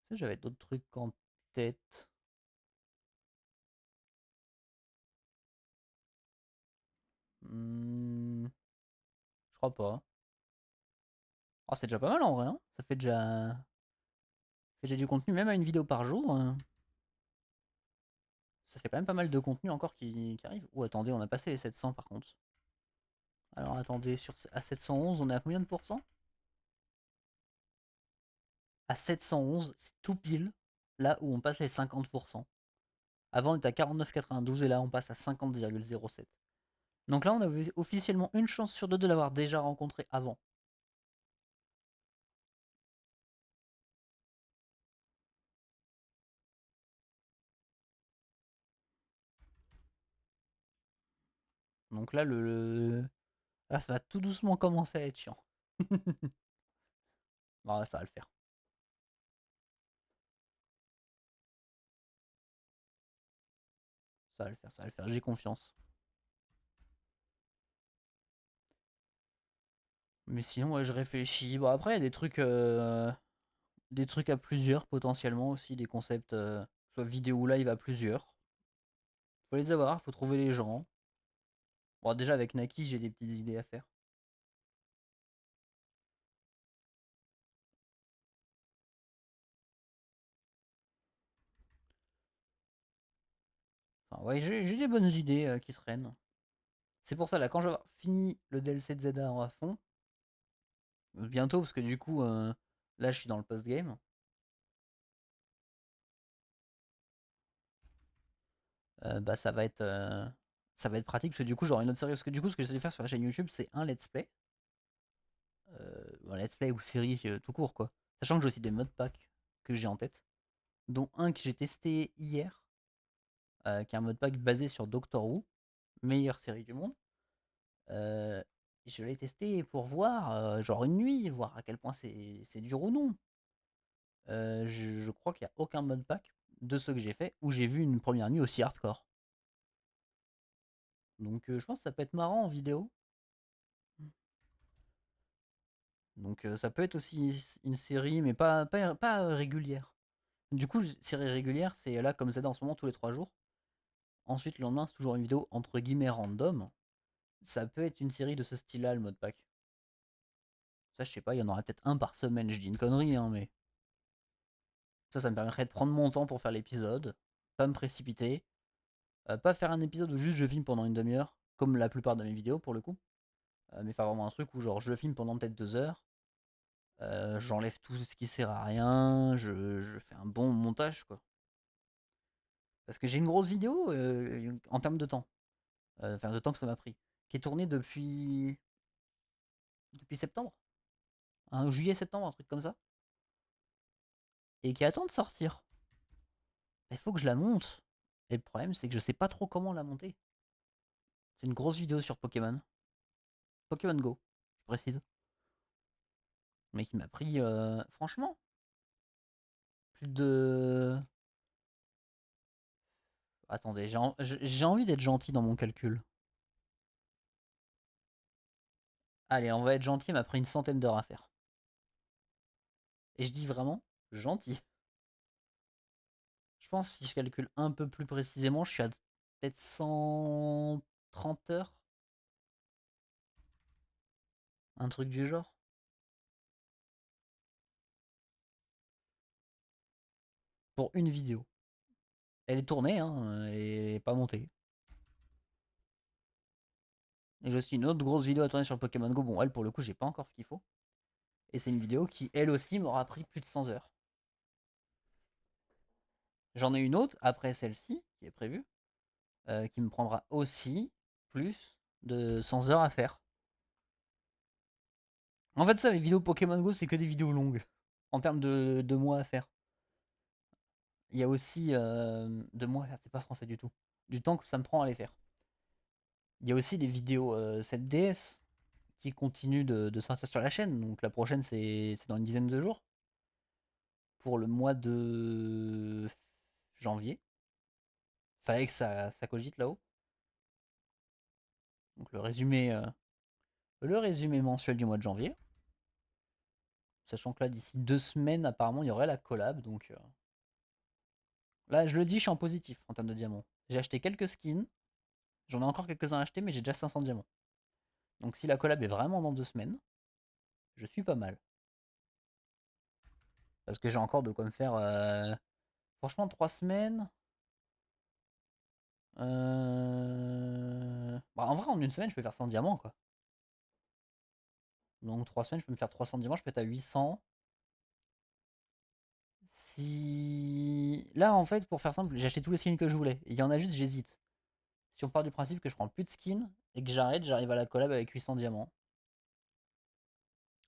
Ça, j'avais d'autres trucs en tête. Je crois pas. Oh, c'est déjà pas mal en vrai, hein. Ça fait déjà du contenu, même à une vidéo par jour. Ça fait quand même pas mal de contenu encore qui arrive. Oh, attendez, on a passé les 700 par contre. Alors attendez, à 711, on est à combien de pourcents? À 711, c'est tout pile là où on passe les 50%. Avant, on était à 49,92 et là, on passe à 50,07. Donc là, on avait officiellement une chance sur deux de l'avoir déjà rencontré avant. Donc là, là, ça va tout doucement commencer à être chiant. Bon, ça va le faire. Ça va le faire, ça va le faire. J'ai confiance. Mais sinon, ouais, je réfléchis. Bon, après, il y a des trucs à plusieurs potentiellement aussi, des concepts, soit vidéo ou live à plusieurs. Faut les avoir, faut trouver les gens. Bon, déjà avec Naki, j'ai des petites idées à faire. Enfin, ouais, j'ai des bonnes idées qui traînent. C'est pour ça, là, quand je vais avoir fini le DLC de Zelda à fond, bientôt, parce que du coup, là, je suis dans le post-game. Bah, ça va être pratique, parce que du coup, j'aurai une autre série. Parce que du coup, ce que j'essaie de faire sur la chaîne YouTube, c'est un let's play. Un let's play ou série tout court, quoi. Sachant que j'ai aussi des modpacks que j'ai en tête, dont un que j'ai testé hier, qui est un modpack basé sur Doctor Who, meilleure série du monde. Euh, je l'ai testé pour voir, genre une nuit, voir à quel point c'est dur ou non. Je crois qu'il n'y a aucun modpack de ceux que j'ai fait où j'ai vu une première nuit aussi hardcore. Donc je pense que ça peut être marrant en vidéo. Donc ça peut être aussi une série, mais pas régulière. Du coup, série régulière, c'est là comme c'est en ce moment tous les 3 jours. Ensuite, le lendemain, c'est toujours une vidéo entre guillemets random. Ça peut être une série de ce style-là, le mode pack. Ça, je sais pas, il y en aura peut-être un par semaine. Je dis une connerie, hein, mais ça me permettrait de prendre mon temps pour faire l'épisode, pas me précipiter, pas faire un épisode où juste je filme pendant une demi-heure, comme la plupart de mes vidéos pour le coup, mais faire vraiment un truc où genre je filme pendant peut-être 2 heures, j'enlève tout ce qui sert à rien, je fais un bon montage quoi. Parce que j'ai une grosse vidéo en termes de temps, enfin de temps que ça m'a pris, qui est tournée depuis septembre, hein, juillet-septembre, un truc comme ça, et qui attend de sortir. Il faut que je la monte. Et le problème, c'est que je sais pas trop comment la monter. C'est une grosse vidéo sur Pokémon. Pokémon Go, je précise. Mais qui m'a pris, franchement, plus de. Attendez, j'ai envie d'être gentil dans mon calcul. Allez, on va être gentil, elle m'a pris une centaine d'heures à faire. Et je dis vraiment gentil. Je pense si je calcule un peu plus précisément, je suis à peut-être 130 heures. Un truc du genre. Pour une vidéo. Elle est tournée, hein, elle est pas montée. Et j'ai aussi une autre grosse vidéo à tourner sur Pokémon Go. Bon, elle, pour le coup, j'ai pas encore ce qu'il faut. Et c'est une vidéo qui, elle aussi, m'aura pris plus de 100 heures. J'en ai une autre, après celle-ci, qui est prévue, qui me prendra aussi plus de 100 heures à faire. En fait, ça, les vidéos Pokémon Go, c'est que des vidéos longues, en termes de mois à faire. Il y a aussi de mois à faire, c'est pas français du tout. Du temps que ça me prend à les faire. Il y a aussi des vidéos 7DS qui continuent de sortir sur la chaîne. Donc la prochaine, c'est dans une dizaine de jours. Pour le mois de janvier. Fallait que ça cogite là-haut. Donc le résumé mensuel du mois de janvier. Sachant que là, d'ici 2 semaines, apparemment, il y aurait la collab. Donc là, je le dis, je suis en positif en termes de diamants. J'ai acheté quelques skins. J'en ai encore quelques-uns à acheter, mais j'ai déjà 500 diamants. Donc si la collab est vraiment dans 2 semaines, je suis pas mal. Parce que j'ai encore de quoi me faire. Franchement, 3 semaines. Bah, en vrai, en une semaine, je peux faire 100 diamants, quoi. Donc 3 semaines, je peux me faire 300 diamants, je peux être à 800. Si. Là, en fait, pour faire simple, j'ai acheté tous les skins que je voulais. Il y en a juste, j'hésite. Si on part du principe que je prends plus de skins et que j'arrête, j'arrive à la collab avec 800 diamants.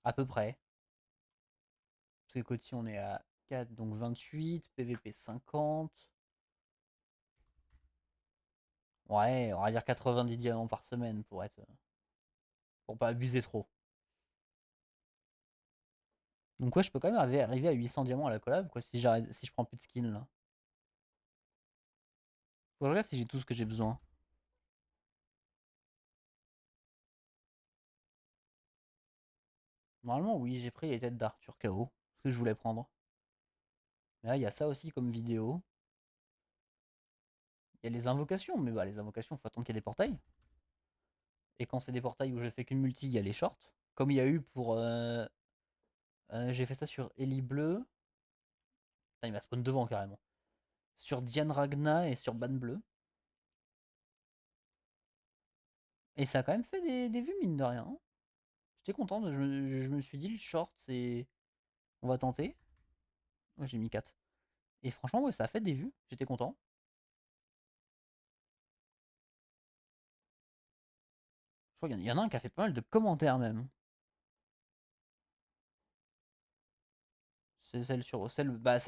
À peu près. Parce que côté, on est à 4, donc 28. PVP 50. Ouais, on va dire 90 diamants par semaine pour pas abuser trop. Donc ouais, je peux quand même arriver à 800 diamants à la collab, quoi, si je prends plus de skins, là. Faut que je regarde si j'ai tout ce que j'ai besoin. Normalement, oui, j'ai pris les têtes d'Arthur KO, ce que je voulais prendre. Mais là, il y a ça aussi comme vidéo. Il y a les invocations, mais bah les invocations, faut attendre qu'il y ait des portails. Et quand c'est des portails où je fais qu'une multi, il y a les shorts. Comme il y a eu pour... j'ai fait ça sur Ellie Bleu. Putain, il m'a spawn devant carrément. Sur Diane Ragna et sur Ban Bleu. Et ça a quand même fait des vues, mine de rien, hein. J'étais content, je me suis dit, le short, c'est. On va tenter. Ouais, j'ai mis 4. Et franchement, ouais, ça a fait des vues. J'étais content. Je crois qu'il y en a un qui a fait pas mal de commentaires même. C'est celle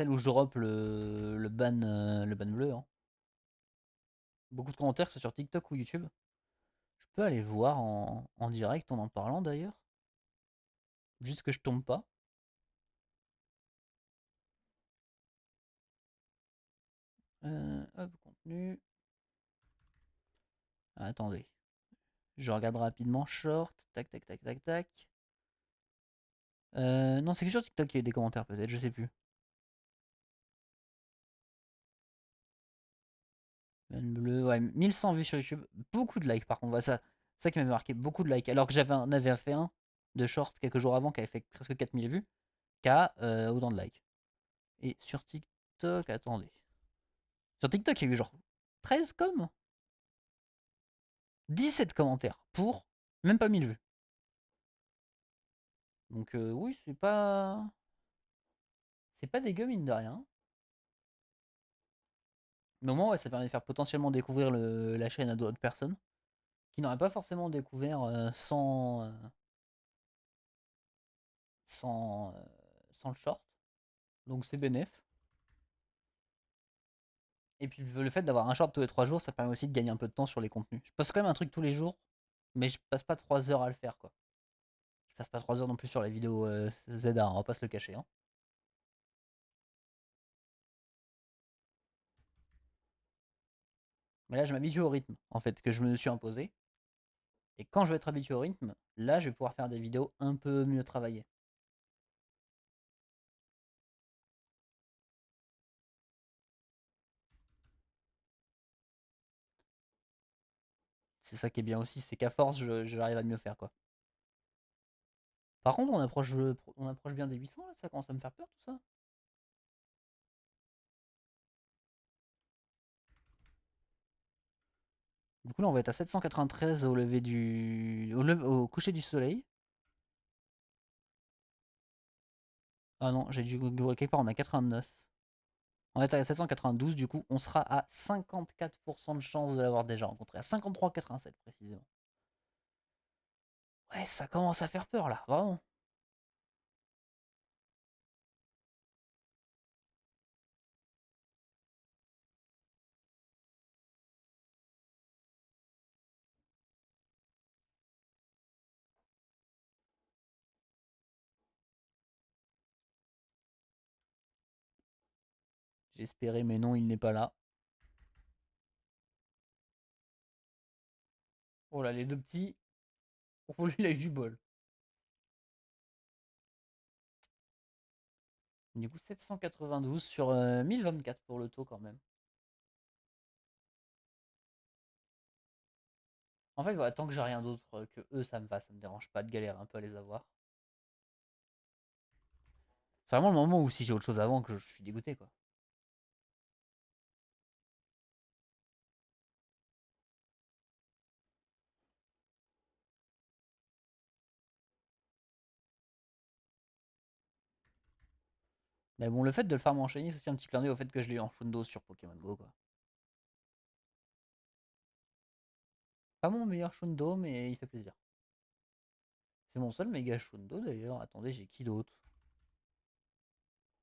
où je drop le ban bleu, hein. Beaucoup de commentaires, que ce soit sur TikTok ou YouTube. Je peux aller voir en direct en parlant d'ailleurs. Juste que je tombe pas. Hop, contenu. Ah, attendez. Je regarde rapidement. Short. Tac, tac, tac, tac, tac. Non, c'est que sur TikTok qu'il y a eu des commentaires peut-être, je sais plus. Ban bleu, ouais, 1100 vues sur YouTube. Beaucoup de likes par contre. Ouais, ça qui m'avait marqué. Beaucoup de likes. Alors que on avait fait un de short quelques jours avant qui avait fait presque 4000 vues. Qui a autant de likes. Et sur TikTok, attendez. Sur TikTok, il y a eu genre 13 comme 17 commentaires pour même pas 1000 vues. Donc oui, c'est pas dégueu mine de rien. Mais au moins, ouais, ça permet de faire potentiellement découvrir la chaîne à d'autres personnes qui n'auraient pas forcément découvert sans le short. Donc c'est bénéf. Et puis le fait d'avoir un short tous les 3 jours, ça permet aussi de gagner un peu de temps sur les contenus. Je poste quand même un truc tous les jours, mais je passe pas 3 heures à le faire, quoi. Je passe pas 3 heures non plus sur la vidéo ZA, on va pas se le cacher, hein. Mais là, je m'habitue au rythme, en fait, que je me suis imposé. Et quand je vais être habitué au rythme, là, je vais pouvoir faire des vidéos un peu mieux travaillées. C'est ça qui est bien aussi, c'est qu'à force, j'arrive à mieux faire, quoi. Par contre, on approche bien des 800, là, ça commence à me faire peur, tout ça. Du coup, là, on va être à 793 au lever au coucher du soleil. Ah non, j'ai dû quelque part, on a 89. On est à 792, du coup, on sera à 54% de chance de l'avoir déjà rencontré. À 53,87 précisément. Ouais, ça commence à faire peur là, vraiment. J'espérais, mais non, il n'est pas là. Oh là, les deux petits. Oh, lui, il a eu du bol. Du coup, 792 sur 1024 pour le taux quand même. En fait, voilà, tant que j'ai rien d'autre que eux, ça me va. Ça me dérange pas de galérer un peu à les avoir. C'est vraiment le moment où si j'ai autre chose avant que je suis dégoûté, quoi. Mais bon, le fait de le faire m'enchaîner, c'est aussi un petit clin d'œil au fait que je l'ai eu en Shundo sur Pokémon Go, quoi. Pas mon meilleur Shundo, mais il fait plaisir. C'est mon seul méga Shundo d'ailleurs. Attendez, j'ai qui d'autre?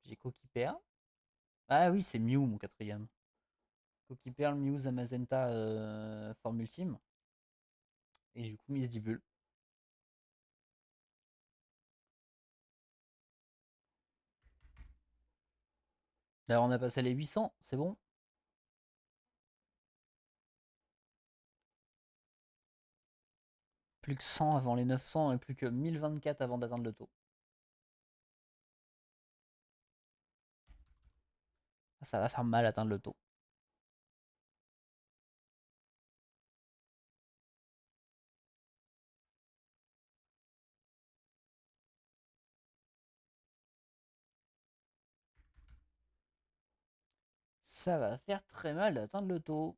J'ai Coquipère. Ah oui, c'est Mew mon quatrième. Coquipère, Mew, Zamazenta, forme ultime. Et du coup, Miss Divul. D'ailleurs, on a passé les 800, c'est bon. Plus que 100 avant les 900 et plus que 1024 avant d'atteindre le taux. Ça va faire mal atteindre le taux. Ça va faire très mal d'atteindre le taux.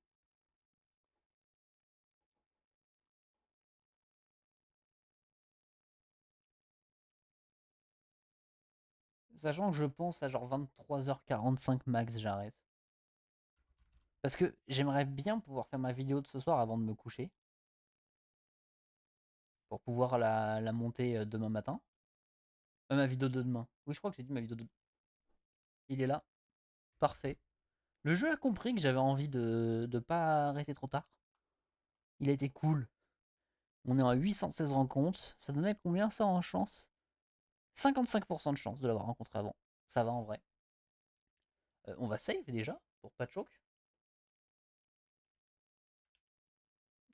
Sachant que je pense à genre 23h45 max, j'arrête. Parce que j'aimerais bien pouvoir faire ma vidéo de ce soir avant de me coucher. Pour pouvoir la monter demain matin. Ma vidéo de demain. Oui, je crois que j'ai dit ma vidéo de... Il est là. Parfait. Le jeu a compris que j'avais envie de pas arrêter trop tard. Il a été cool. On est à 816 rencontres. Ça donnait combien ça en chance? 55% de chance de l'avoir rencontré avant. Ça va en vrai. On va save déjà, pour pas de choc.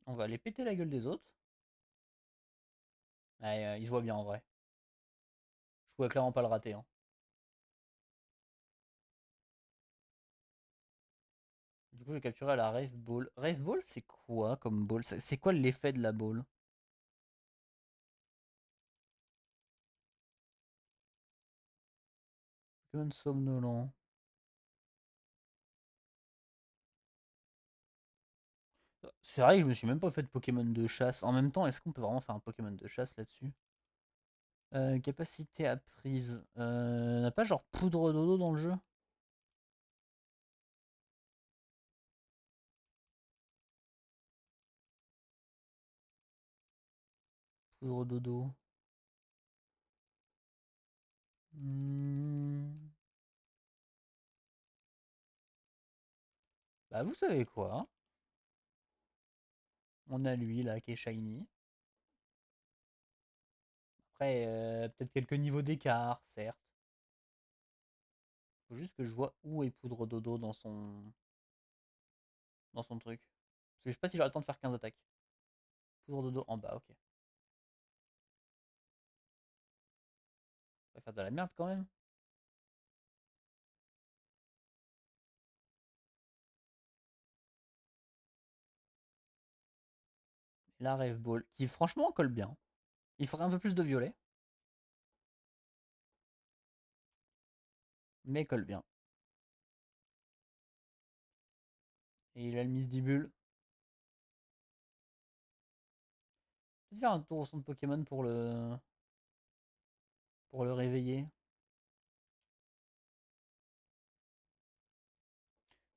On va aller péter la gueule des autres. Ouais, il se voit bien en vrai. Je pouvais clairement pas le rater. Hein. Du coup, j'ai capturé la Rave Ball. Rave Ball, c'est quoi comme ball? C'est quoi l'effet de la ball? Pokémon somnolent. C'est vrai que je me suis même pas fait de Pokémon de chasse. En même temps, est-ce qu'on peut vraiment faire un Pokémon de chasse là-dessus? Capacité apprise. On n'a pas genre poudre dodo dans le jeu? Poudre dodo. Hmm. Bah vous savez quoi? On a lui là qui est shiny. Après, peut-être quelques niveaux d'écart, certes. Faut juste que je vois où est poudre dodo dans son truc. Parce que je sais pas si j'aurai le temps de faire 15 attaques. Poudre dodo en bas, ok. On va faire de la merde quand même. La Rave Ball, qui franchement colle bien. Il faudrait un peu plus de violet, mais colle bien. Et il a le Misdibule. Peut-être faire un tour au centre Pokémon pour le réveiller.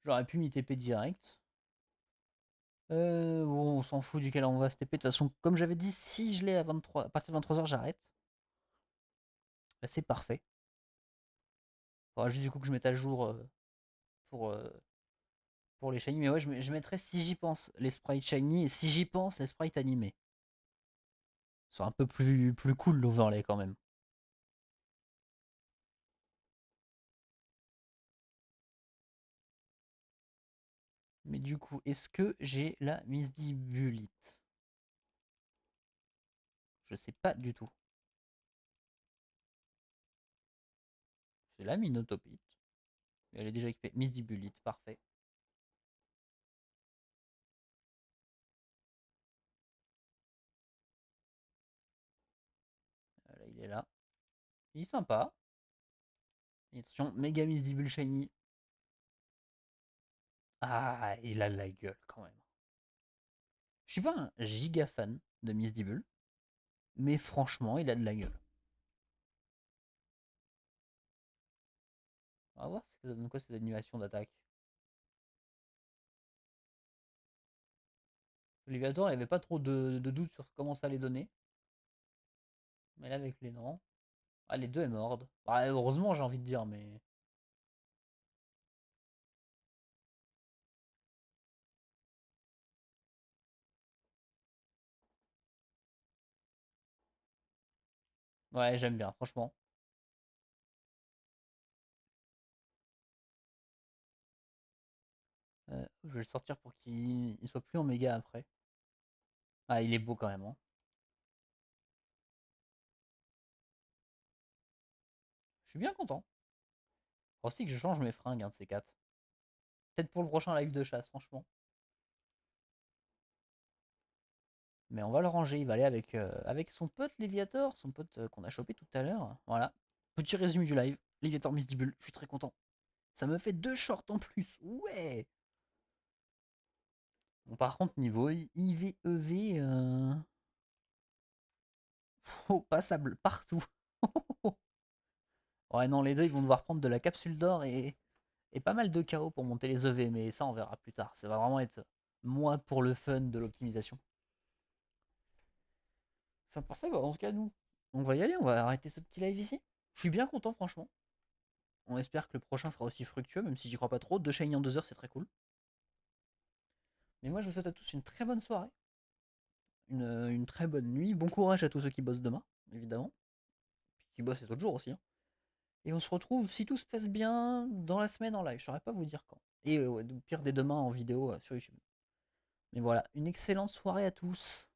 J'aurais pu m'y TP direct. Bon, on s'en fout duquel on va se TP. De toute façon, comme j'avais dit, si je l'ai à partir de 23h, j'arrête. Bah, c'est parfait. Faudra juste du coup que je mette à jour pour, euh, pour les shiny. Mais ouais, je mettrais, si j'y pense, les sprites shiny. Et si j'y pense, les sprites animés. Ils sont un peu plus cool l'overlay quand même. Mais du coup, est-ce que j'ai la Misdibulite? Je sais pas du tout. J'ai la Minotopite. Elle est déjà équipée. Misdibulite, parfait. Là, il est là. Il est sympa. Et attention, méga Misdibule shiny. Ah, il a la gueule quand même. Je suis pas un giga fan de Misdibule, mais franchement, il a de la gueule. On va voir ce que ça donne quoi ces animations d'attaque. Oliviator, il n'y avait pas trop de doute sur comment ça allait donner. Mais là, avec les noms. Ah, les deux est mordent. Bah, heureusement, j'ai envie de dire, mais. Ouais, j'aime bien, franchement. Je vais le sortir pour qu'il soit plus en méga après. Ah, il est beau quand même. Hein. Je suis bien content. Faut aussi que je change mes fringues, un de ces quatre. Peut-être pour le prochain live de chasse, franchement. Mais on va le ranger. Il va aller avec son pote Léviator, son pote qu'on a chopé tout à l'heure. Voilà. Petit résumé du live. Léviator Misdibule, je suis très content. Ça me fait 2 shorts en plus. Ouais. Bon, par contre, niveau IVEV, oh, passable partout. Ouais, non, les deux, ils vont devoir prendre de la capsule d'or et pas mal de KO pour monter les EV, mais ça, on verra plus tard. Ça va vraiment être moi pour le fun de l'optimisation. Enfin, parfait, bah, dans ce cas, nous, on va y aller, on va arrêter ce petit live ici. Je suis bien content, franchement. On espère que le prochain sera aussi fructueux, même si j'y crois pas trop. 2 Shiny en 2 heures, c'est très cool. Mais moi, je vous souhaite à tous une très bonne soirée, une très bonne nuit. Bon courage à tous ceux qui bossent demain, évidemment. Puis qui bossent les autres jours aussi, hein. Et on se retrouve, si tout se passe bien, dans la semaine en live. Je saurais pas vous dire quand. Et ouais, au pire, dès demain en vidéo sur YouTube. Mais voilà, une excellente soirée à tous.